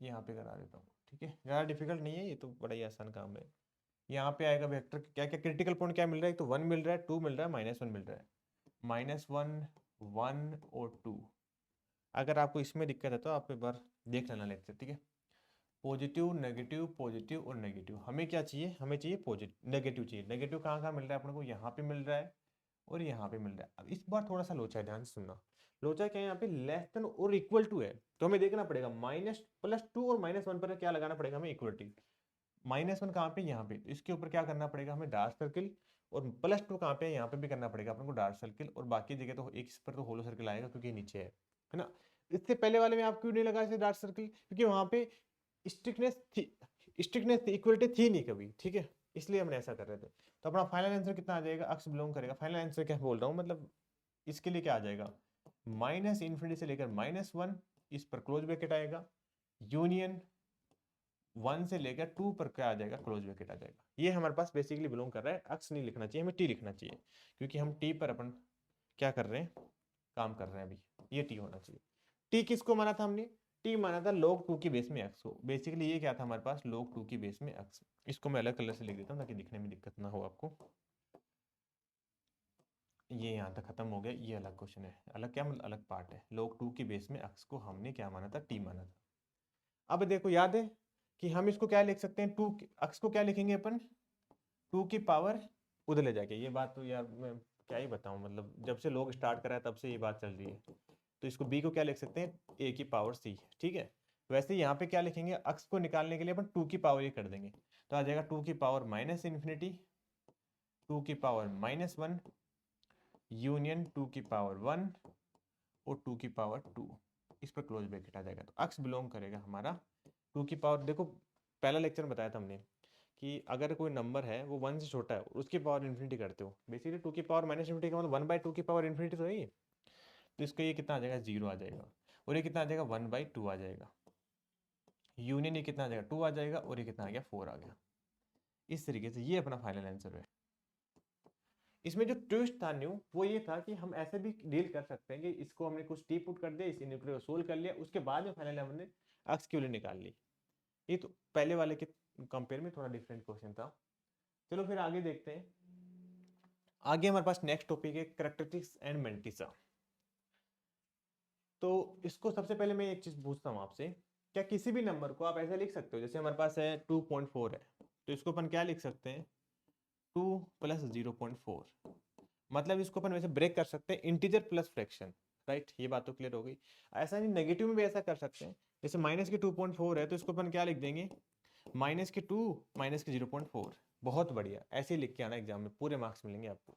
यहाँ पे करा देता हूँ, ठीक है, ज़्यादा डिफिकल्ट नहीं है, ये तो बड़ा ही आसान काम है। यहाँ पे आएगा वेक्टर, क्या क्या क्रिटिकल पॉइंट क्या मिल रहा है, तो 1 मिल रहा है, 2 मिल रहा है, -1 मिल रहा है, -1 1 और 2। अगर आपको इसमें दिक्कत है तो आप एक बार देख लेना लेक्चर, ठीक है। पॉजिटिव नेगेटिव और नेगेटिव, हमें क्या चाहिए, हमें चाहिए पॉजिटिव, नेगेटिव चाहिए। नेगेटिव कहाँ कहाँ मिल रहा है अपने को, यहाँ पे मिल रहा है और यहाँ पे मिल रहा है। अब इस बार थोड़ा सा लोचा है, ध्यान से सुनना। लोचा क्या है, यहाँ पे लेस देन और इक्वल टू है, तो हमें देखना पड़ेगा +2 और -1 पर क्या लगाना पड़ेगा हमें, इक्वलिटी। -1 कहाँ पे, यहाँ पे, इसके ऊपर क्या करना पड़ेगा हमें, डार्क सर्किल, और +2 कहाँ पे है, यहाँ पे भी करना पड़ेगा अपन को डार्क सर्किल, और बाकी जगह तो एक इस पर तो होलो सर्किल आएगा क्योंकि नीचे है ना। इससे पहले वाले में आप क्यों नहीं लगा इसे डार्क सर्किल, क्योंकि वहां पे स्टिकनेस थी, इक्वलिटी थी नहीं कभी, ठीक है, इसलिए हमने ऐसा कर रहे थे। तो अपना फाइनल आंसर कितना आ जाएगा, अक्स बिलोंग करेगा। फाइनल आंसर क्या बोल रहा हूँ, मतलब इसके लिए क्या आ जाएगा, -∞ से लेकर -1, इस पर क्लोज ब्रैकेट आएगा, यूनियन 1 से लेकर 2 पर क्या आ जाएगा, क्लोज ब्रैकेट आ जाएगा। ये हमारे पास बेसिकली बिलोंग कर रहा है, अक्स नहीं लिखना चाहिए, हमें टी लिखना चाहिए, क्योंकि हम टी पर अपन क्या कर रहे हैं, काम कर रहे हैं अभी, ये टी होना चाहिए। टी किसको माना था हमने, टी माना था log 2 की बेस में एक्स को। बेसिकली ये क्या था हमारे पास, log 2 की बेस में एक्स। इसको मैं अलग कलर से लिख देता हूँ ताकि दिखने में दिक्कत ना हो आपको। ये यहाँ तक खत्म हो गया, ये अलग क्वेश्चन है, अलग क्या मतलब अलग पार्ट है। log 2 की बेस में एक्स को हमने क्या माना था, टी माना था। अब देखो याद है कि हम इसको क्या लिख सकते हैं, टू एक्स को क्या लिखेंगे अपन, 2 की पावर उधर ले जाके। ये बात तो यार मैं क्या ही बताऊं, मतलब जब से लोग स्टार्ट करा है तब से ये बात चल रही है। तो इसको b को क्या लिख सकते हैं, a की पावर c, ठीक है। वैसे यहाँ पे क्या लिखेंगे, अक्स को निकालने के लिए अपन 2 की पावर ये कर देंगे, तो आ जाएगा 2 की पावर -∞, 2 की पावर -1, यूनियन 2 की पावर 1 और 2 की पावर 2, इस पर क्लोज ब्रैकेट आ जाएगा। तो अक्स बिलोंग करेगा हमारा 2 की पावर, देखो पहला लेक्चर में बताया था हमने कि अगर कोई नंबर है वो 1 से छोटा है, उसकी पावर इन्फिनिटी करते हो, बेसिकली 2 की पावर -∞ का मतलब 1/2 की पावर इन्फिनिटी तो है ये। तो इसका ये कितना आ जाएगा, 0 आ जाएगा, और ये कितना आ जाएगा, 1/2 आ जाएगा। यूनियन ये कितना आ जाएगा, 2 आ जाएगा, और ये कितना आ गया, 4 आ गया। इस तरीके से ये अपना फाइनल आंसर है। इसमें जो ट्विस्ट था न्यू वो ये था कि हम ऐसे भी डील कर सकते हैं कि इसको हमने कुछ टी पुट कर दिया, इस इनइक्वालिटी को सोल्व कर लिया, उसके बाद में फाइनली हमने अक्स की वैल्यू निकाल ली। ये तो पहले वाले के कंपेयर में थोड़ा डिफरेंट क्वेश्चन था। चलो फिर आगे देखते हैं। आगे हमारे पास नेक्स्ट टॉपिक है कैरेक्टरिस्टिक्स एंड मैंटिसा। तो इसको सबसे पहले मैं एक चीज पूछता हूँ आपसे, क्या किसी भी नंबर को आप ऐसे लिख सकते हो, जैसे हमारे पास है 2.4 है, तो इसको अपन क्या लिख सकते हैं, 2 + 0.4, मतलब इसको अपन वैसे ब्रेक कर सकते हैं इंटीजर प्लस फ्रैक्शन, राइट। ये बात तो क्लियर हो गई। ऐसा नहीं, नेगेटिव में भी ऐसा कर सकते हैं, जैसे माइनस के 2.4 है तो इसको अपन क्या लिख देंगे, -2 -0.4। बहुत बढ़िया, ऐसे ही लिख के आना एग्जाम में, पूरे मार्क्स मिलेंगे आपको।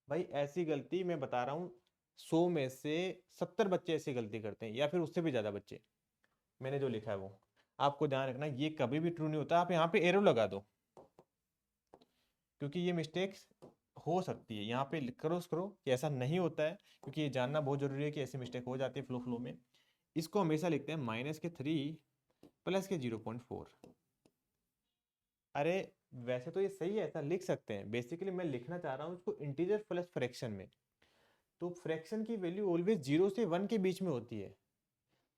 भाई ऐसी गलती मैं बता रहा हूँ 100 में से 70 बच्चे ऐसी गलती करते हैं, या फिर उससे भी ज्यादा बच्चे। मैंने जो लिखा है वो आपको ध्यान रखना, ये कभी भी ट्रू नहीं होता। आप यहाँ पे एरो लगा दो, क्योंकि ये मिस्टेक्स हो सकती है, यहाँ पे क्रॉस करो कि ऐसा नहीं होता है, क्योंकि ये जानना बहुत जरूरी है कि ऐसी मिस्टेक हो जाती है फ्लो में। इसको हमेशा लिखते हैं -3 + 0.4। अरे वैसे तो ये सही है, ऐसा लिख सकते हैं, बेसिकली मैं लिखना चाह रहा हूँ इसको इंटीजर प्लस फ्रैक्शन में। तो फ्रैक्शन की वैल्यू ऑलवेज 0 से 1 के बीच में होती है,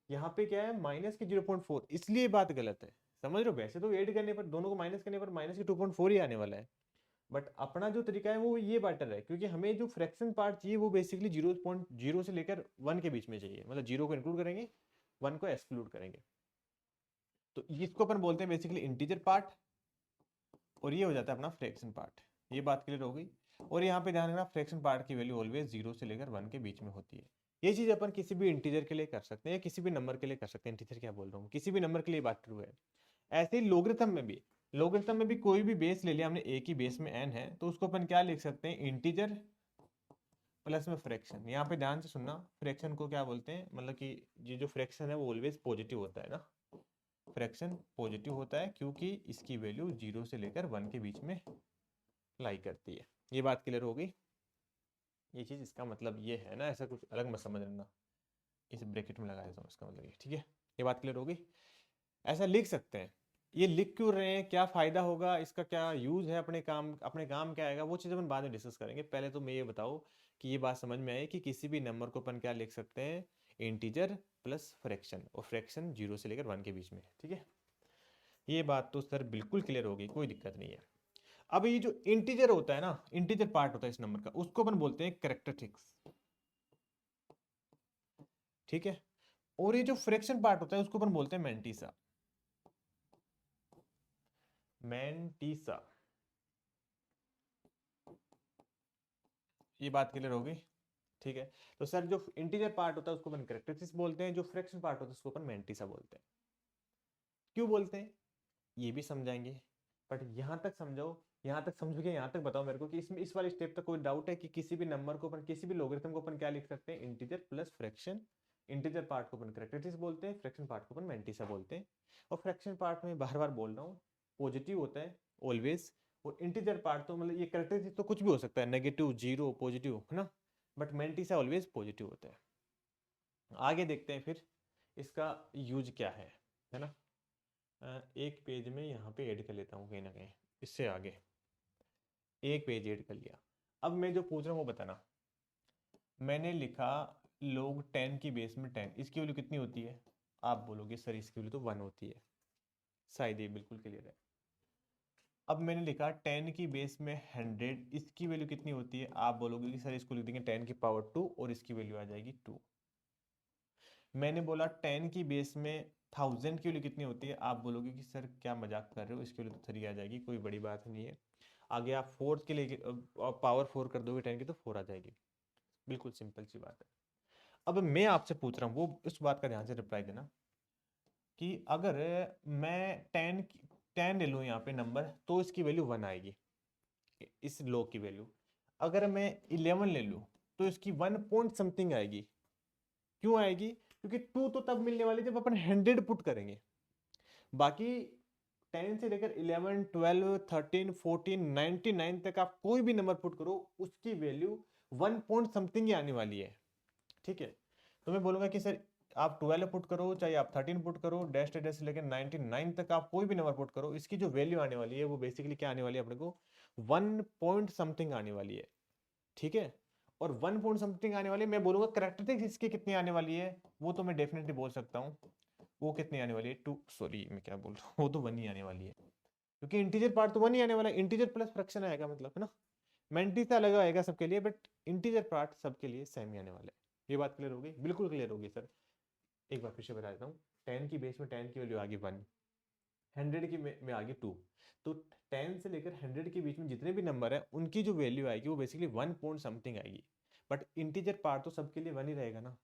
यहाँ पे क्या है -0.4, इसलिए बात गलत है, समझ रहे हो। वैसे तो ऐड करने पर, दोनों को माइनस करने पर -2.4 ही आने वाला है, बट अपना जो तरीका है वो ये बेटर है, क्योंकि हमें जो फ्रैक्शन पार्ट चाहिए वो बेसिकली 0.0 से लेकर 1 के बीच में चाहिए, मतलब 0 को इंक्लूड करेंगे, 1 को एक्सक्लूड करेंगे। तो इसको अपन बोलते हैं बेसिकली इंटीजर पार्ट, और ये हो जाता है अपना फ्रैक्शन पार्ट। ये बात क्लियर हो गई। और यहाँ पे ध्यान रखना, फ्रैक्शन पार्ट की वैल्यू ऑलवेज 0 से लेकर 1 के बीच में होती है। ये चीज अपन किसी भी इंटीजर के लिए कर सकते हैं, या किसी भी नंबर के लिए कर सकते हैं, इंटीजर क्या बोल रहा हूँ, किसी भी नंबर के लिए बात ट्रू है। ऐसे ही लोगरिथम में भी, लोगरिथम में भी कोई भी बेस ले लिया हमने, a की बेस में n है, तो उसको अपन क्या लिख सकते हैं, इंटीजर प्लस में फ्रैक्शन। यहाँ पे ध्यान से सुनना, फ्रैक्शन को क्या बोलते हैं, मतलब कि ये जो फ्रैक्शन है वो ऑलवेज पॉजिटिव होता है ना, फ्रैक्शन पॉजिटिव होता है क्योंकि इसकी वैल्यू 0 से लेकर 1 के बीच में लाई करती है। ये बात क्लियर हो गई। ये चीज इसका मतलब ये है ना, ऐसा कुछ अलग मत समझ लेना, इस ब्रैकेट में लगा देता हूँ, इसका मतलब ये, ठीक है। ये बात क्लियर हो गई, ऐसा लिख सकते हैं। ये लिख क्यों रहे हैं, क्या फायदा होगा इसका, क्या यूज है, अपने काम क्या आएगा, वो चीज़ अपन बाद में डिस्कस करेंगे। पहले तो मैं ये बताओ कि ये बात समझ में आई कि किसी भी नंबर को अपन क्या लिख सकते हैं, इंटीजर प्लस फ्रैक्शन, और फ्रैक्शन 0 से लेकर 1 के बीच में, ठीक है। ये बात तो सर बिल्कुल क्लियर होगी, कोई दिक्कत नहीं है। अब ये जो इंटीजर होता है ना, इंटीजर पार्ट होता है इस नंबर का, उसको अपन बोलते हैं कैरेक्टरिस्टिक्स, ठीक है। और ये जो फ्रैक्शन पार्ट होता है उसको अपन बोलते हैं मैंटिसा, मैंटिसा। ये बात क्लियर होगी, ठीक है। तो सर जो इंटीजर पार्ट होता है उसको अपन कैरेक्टरिस्टिक्स बोलते हैं, जो फ्रैक्शन पार्ट होता है उसको अपन मैंटिसा बोलते हैं। क्यों बोलते हैं ये भी समझाएंगे, बट यहां तक समझो यहाँ तक समझ गए? यहाँ तक बताओ मेरे को कि इसमें इस वाले स्टेप तक कोई डाउट है कि किसी भी नंबर को अपन, किसी भी लोगरिथम को अपन क्या लिख सकते हैं? Integer plus fraction. Integer part को अपन करैक्टरिस्टिक्स बोलते हैं, फ्रैक्शन पार्ट को अपन मैंटिसा बोलते हैं। और फ्रैक्शन पार्ट में बार बार बोल रहा हूँ पॉजिटिव होता है ऑलवेज, और इंटीजर पार्ट तो मतलब ये करैक्टरिस्टिक तो कुछ भी हो सकता है, नेगेटिव, जीरो, पॉजिटिव, है ना, बट मैंटिसा ऑलवेज पॉजिटिव होता है। आगे देखते हैं फिर इसका यूज क्या है ना। एक पेज में यहाँ पे ऐड कर लेता हूँ कहीं ना कहीं, इससे आगे एक पेज ऐड कर लिया। अब मैं जो पूछ रहा हूँ वो बताना। मैंने लिखा log 10 की बेस में 10, इसकी वैल्यू कितनी होती है? आप बोलोगे सर इसकी वैल्यू तो 1 होती है, शायद ये बिल्कुल क्लियर है। अब मैंने लिखा 10 की बेस में 100, इसकी वैल्यू कितनी होती है? आप बोलोगे कि सर इसको लिख देंगे 10 की पावर 2 और इसकी वैल्यू आ जाएगी 2। मैंने बोला 10 की बेस में 1000 की वैल्यू कितनी होती है? आप बोलोगे कि सर क्या मजाक कर रहे हो, इसकी वैल्यू तो 3 आ जाएगी, कोई बड़ी बात नहीं है। आगे आप 4 के लिए पावर 4 कर दोगे 10 की तो 4 आ जाएगी, बिल्कुल सिंपल सी बात है। अब मैं आपसे पूछ रहा हूँ, वो इस बात का ध्यान से रिप्लाई देना कि अगर मैं 10 ले लूँ यहाँ पे नंबर, तो इसकी वैल्यू 1 आएगी, इस लो की वैल्यू। अगर मैं 11 ले लूँ तो इसकी 1 पॉइंट समथिंग आएगी। क्यों आएगी? क्योंकि 2 तो तब मिलने वाली जब अपन 100 पुट करेंगे। बाकी 10 से लेकर 11, 12, 13, 14, 99 तक आप कोई भी नंबर पुट करो, उसकी वैल्यू 1 पॉइंट समथिंग ही आने वाली है। ठीक है, तो मैं बोलूंगा कि सर आप 12 पुट करो, चाहे आप 13 पुट करो, डैश से डैश लेकर 99 तक आप कोई भी नंबर पुट करो, इसकी जो वैल्यू आने वाली है वो बेसिकली क्या आने वाली है अपने को? 1 पॉइंट समथिंग आने वाली है। ठीक है, और 1 पॉइंट समथिंग आने वाली है। मैं बोलूंगा करैक्टरिस्टिक्स इसकी कितनी आने वाली है, वो तो मैं डेफिनेटली बोल सकता हूँ। वो कितनी आने वाली है? 2, सॉरी मैं क्या बोल रहा हूँ, वो तो 1 ही आने वाली है, क्योंकि इंटीजर पार्ट तो 1 ही आने वाला है। इंटीजर प्लस फ्रैक्शन आएगा मतलब, है ना। मैंटिसा अलग आएगा सबके लिए, बट इंटीजर पार्ट सबके लिए सेम ही आने वाला है। ये बात क्लियर होगी? बिल्कुल क्लियर होगी सर। एक बार फिर से बता देता हूँ। 10 की बेस में 10 की वैल्यू आ गई 1, 100 की में आ गई 2। तो 10 से लेकर 100 के बीच में जितने भी नंबर है उनकी जो वैल्यू आएगी वो बेसिकली 1 पॉइंट समथिंग आएगी। बट इंटीजर पार्ट तो सबके लिए 1 ही रहेगा ना,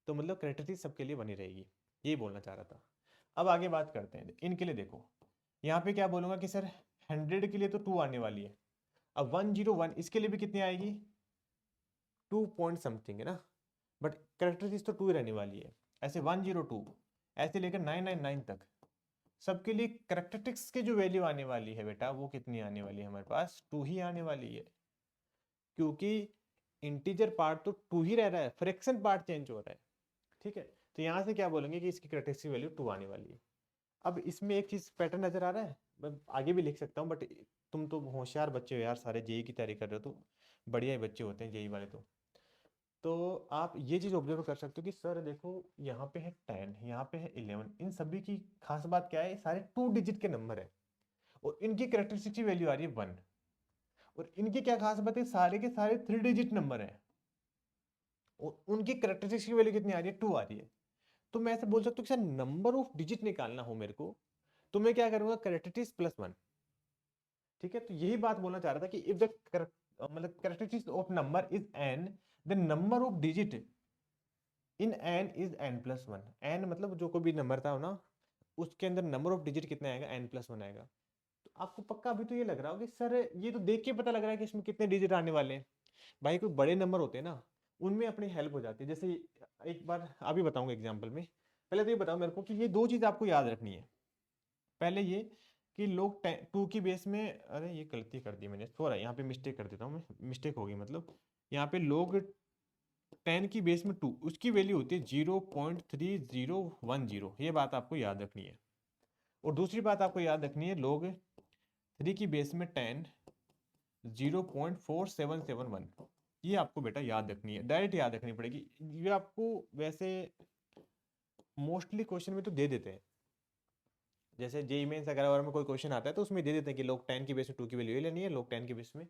तो मतलब कैरेक्टरिस्टिक सबके लिए 1 ही रहेगी, यही बोलना चाह रहा था। अब आगे बात करते हैं इनके लिए। देखो यहाँ पे क्या बोलूंगा कि सर 100 के लिए तो 2 आने वाली है। अब 101 इसके लिए भी कितनी आएगी? 2 पॉइंट समथिंग, है ना, बट कैरेक्टरिस्टिक्स तो 2 ही रहने वाली है। ऐसे 102 ऐसे लेकर 999 तक सबके लिए कैरेक्टरिस्टिक्स की जो वैल्यू आने वाली है बेटा, वो कितनी आने वाली है? हमारे पास 2 ही आने वाली है, क्योंकि इंटीजर पार्ट तो 2 ही रह रहा है, फ्रैक्शन पार्ट चेंज हो रहा है। ठीक है, तो यहाँ से क्या बोलेंगे कि इसकी कैरेक्टरिस्टिक वैल्यू 2 आने वाली है। अब इसमें एक चीज पैटर्न नजर आ रहा है, मैं आगे भी लिख सकता हूँ, बट तुम तो होशियार बच्चे हो यार, सारे जेई की तैयारी कर रहे हो, तो बढ़िया ही बच्चे होते हैं जेई वाले। तो आप ये चीज ऑब्जर्व कर सकते हो कि सर देखो यहाँ पे है 10, यहाँ पे है 11, इन सभी की खास बात क्या है? सारे 2 डिजिट के नंबर है और इनकी कैरेक्टरिस्टिक की वैल्यू आ रही है 1। और इनकी क्या खास बात है? सारे के सारे 3 डिजिट नंबर है और उनकी कैरेक्टरिस्टिक की वैल्यू कितनी आ रही है? 2 आ रही है। तो मैं ऐसे बोल सकता हूँ कि सर नंबर ऑफ डिजिट निकालना हो मेरे को, तो मैं क्या करूंगा? Characteristics plus 1। ठीक है, तो यही बात बोलना चाह रहा था कि इफ द मतलब characteristics of number is n, the number of digit in n is n plus 1। n मतलब जो कोई भी नंबर था ना, उसके अंदर नंबर ऑफ डिजिट कितना आएगा? n प्लस 1 आएगा। तो आपको पक्का अभी तो ये लग रहा होगा कि सर ये तो देख के पता लग रहा है कि इसमें कितने डिजिट आने वाले हैं। भाई कोई बड़े नंबर होते हैं ना, उनमें अपनी हेल्प हो जाती है। जैसे एक बार अभी बताऊंगा एग्जाम्पल में, पहले तो ये बताओ मेरे को कि ये 2 चीज आपको याद रखनी है। पहले ये कि लोग 2 की बेस में, अरे ये गलती कर दी मैंने, थोड़ा यहाँ पे मिस्टेक कर देता हूँ मैं, मिस्टेक होगी मतलब। यहाँ पे लोग 10 की बेस में 2, उसकी वैल्यू होती है 0.3010, ये बात आपको याद रखनी है। और दूसरी बात आपको याद रखनी है, लोग 3 की बेस में 10 0.4771, ये आपको बेटा याद रखनी है, डायरेक्ट याद रखनी पड़ेगी। ये आपको वैसे मोस्टली क्वेश्चन में तो दे देते हैं, जैसे जेई मेंस अगर में कोई क्वेश्चन आता है तो उसमें दे देते हैं कि लोग 10 की बेस में 2 की वैल्यू लेनी है, लोग 10 की बेस में,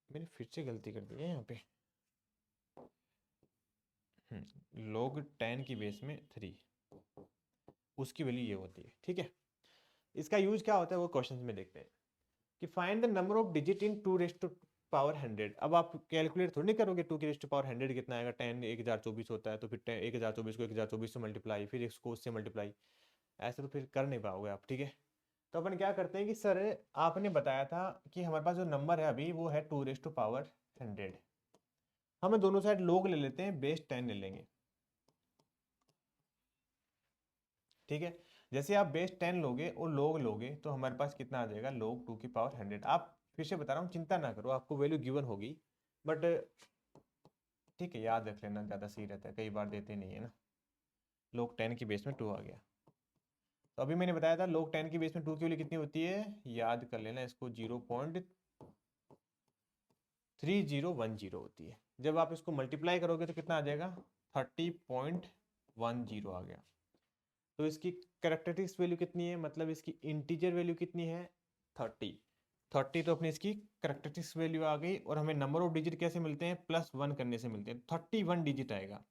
मैंने फिर से गलती कर दी है यहाँ पे, लोग 10 की बेस में 3, उसकी वैल्यू ये होती है। ठीक है, इसका यूज क्या होता है वो क्वेश्चन में देखते हैं कि find the number of digit in 2 raise to power 100। अब आप कैलकुलेट थोड़ी नहीं करोगे 2 की रेज़ टू पावर 100 कितना आएगा। 10 1024 होता है, तो फिर 1024 को 1024 से मल्टीप्लाई, फिर इसको उससे मल्टीप्लाई, ऐसे तो फिर कर नहीं पाओगे आप। ठीक है, तो अपन क्या करते हैं कि सर आपने बताया था कि हमारे पास जो नंबर है अभी वो है 2⁻100। हमें दोनों साइड लोग ले लेते हैं, बेस 10 ले लेंगे। ठीक है, जैसे आप बेस 10 लोगे और लोग लोगे तो हमारे पास कितना आ जाएगा, लोग 2⁻100। आप फिर से बता रहा हूँ, चिंता ना करो, आपको वैल्यू गिवन होगी, बट ठीक है याद रख लेना, ज़्यादा सही रहता है, कई बार देते नहीं है ना। लोग 10 की बेस में 2 आ गया। तो अभी मैंने बताया था लोग 10 की बेस में 2 की वैल्यू कितनी होती है, याद कर लेना इसको, 0.3010 होती है। जब आप इसको मल्टीप्लाई करोगे तो कितना आ जाएगा, 30.10 आ गया। तो इसकी कैरेक्टरिस्टिक्स वैल्यू कितनी है, मतलब इसकी इंटीजर वैल्यू कितनी है, 30 तो अपनी इसकी कैरेक्टरिस्टिक्स वैल्यू आ गई। और हमें नंबर ऑफ डिजिट कैसे मिलते हैं, +1 करने से मिलते हैं, 31 डिजिट आएगा।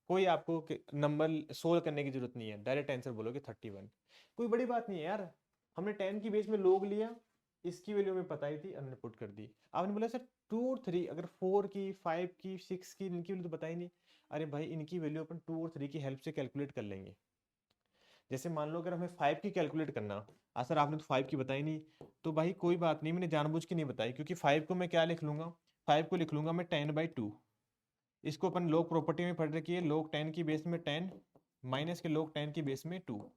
कोई आपको नंबर सोल्व करने की जरूरत नहीं है, डायरेक्ट आंसर बोलोगे 31। कोई बड़ी बात नहीं है यार, हमने 10 की बेस में लोग लिया, इसकी वैल्यू हमें पता ही थी, हमने पुट कर दी। आपने बोला सर 2 और 3, अगर 4 की 5 की 6 की इनकी वैल्यू तो पता ही नहीं। अरे भाई इनकी वैल्यू अपन 2 और 3 की हेल्प से कैलकुलेट कर लेंगे। जैसे मान लो अगर हमें 5 की कैलकुलेट करना, सर आपने तो 5 की बताई नहीं, तो भाई कोई बात नहीं, मैंने जानबूझ के नहीं बताई, क्योंकि 5 को मैं क्या लिख लूंगा, 5 को लिख लूंगा मैं 10/2। इसको अपन लोग प्रॉपर्टी में पढ़ रखी है, लोग 10 की बेस में 10 माइनस के लोग 10 की बेस में 2।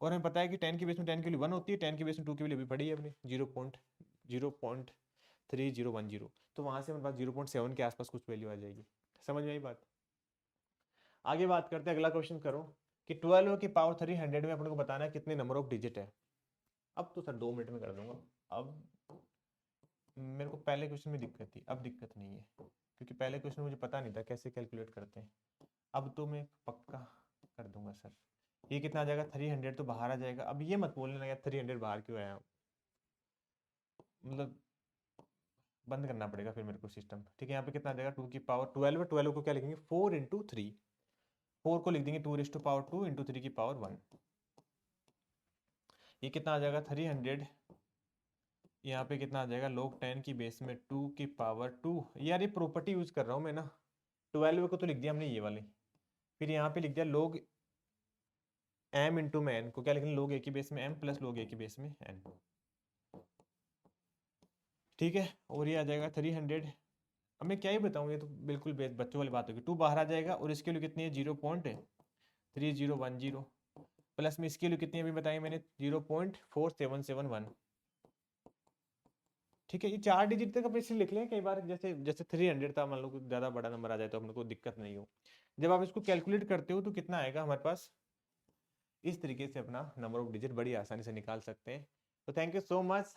और हमें पता है कि 10 की बेस में 10 की वैल्यू 1 होती है, 10 की बेस में 2 की वैल्यू भी पड़ी है अपनी 0.3010। तो वहां से हमारे पास 0.7 के आसपास कुछ वैल्यू आ जाएगी। समझ में आई बात। आगे बात करते हैं, अगला क्वेश्चन करो कि 12 की पावर 300 में अपने को बताना है कितने नंबर ऑफ डिजिट है। अब तो सर 2 मिनट में कर दूंगा। अब मेरे को पहले क्वेश्चन में दिक्कत थी, अब दिक्कत नहीं है, क्योंकि पहले क्वेश्चन मुझे पता नहीं था कैसे कैलकुलेट करते हैं। अब तो मैं पक्का कर दूंगा सर। ये कितना आ जाएगा, 300 तो बाहर आ जाएगा। अब ये मत बोलने लगा 300 बाहर क्यों आया, मतलब बंद करना पड़ेगा फिर मेरे को सिस्टम। ठीक है, यहाँ पे कितना आ जाएगा, 2 की पावर 12, 12 को क्या लिखेंगे, 4 × 3, 4 को लिख देंगे 2⁻2 × 3 की पावर 1। ये कितना आ जाएगा 300। यहाँ पे कितना आ जाएगा, लोग 10 की बेस में 2 की पावर 2। यार ये प्रॉपर्टी यूज कर रहा हूँ मैं ना, 12 को तो लिख दिया हमने ये वाली, फिर यहाँ पे लिख दिया लोग m इंटू में n को क्या लिखेंगे, लोग a की बेस में m प्लस लोग a की बेस में n। ठीक है, और ये आ जाएगा 300। अब मैं क्या ही बताऊँ, ये तो बिल्कुल बच्चों वाली बात होगी। 2 बाहर आ जाएगा और इसके लिए कितनी है, 0.3010 प्लस में इसके लिए कितनी अभी बताई मैंने, 0.4771। ठीक है, ये 4 डिजिट तक अपन इसलिए लिख लें, कई बार जैसे जैसे 300 था, मान लो कुछ ज़्यादा बड़ा नंबर आ जाए तो अपने को दिक्कत नहीं हो। जब आप इसको कैलकुलेट करते हो तो कितना आएगा हमारे पास, इस तरीके से अपना नंबर ऑफ डिजिट बड़ी आसानी से निकाल सकते हैं। तो थैंक यू सो मच।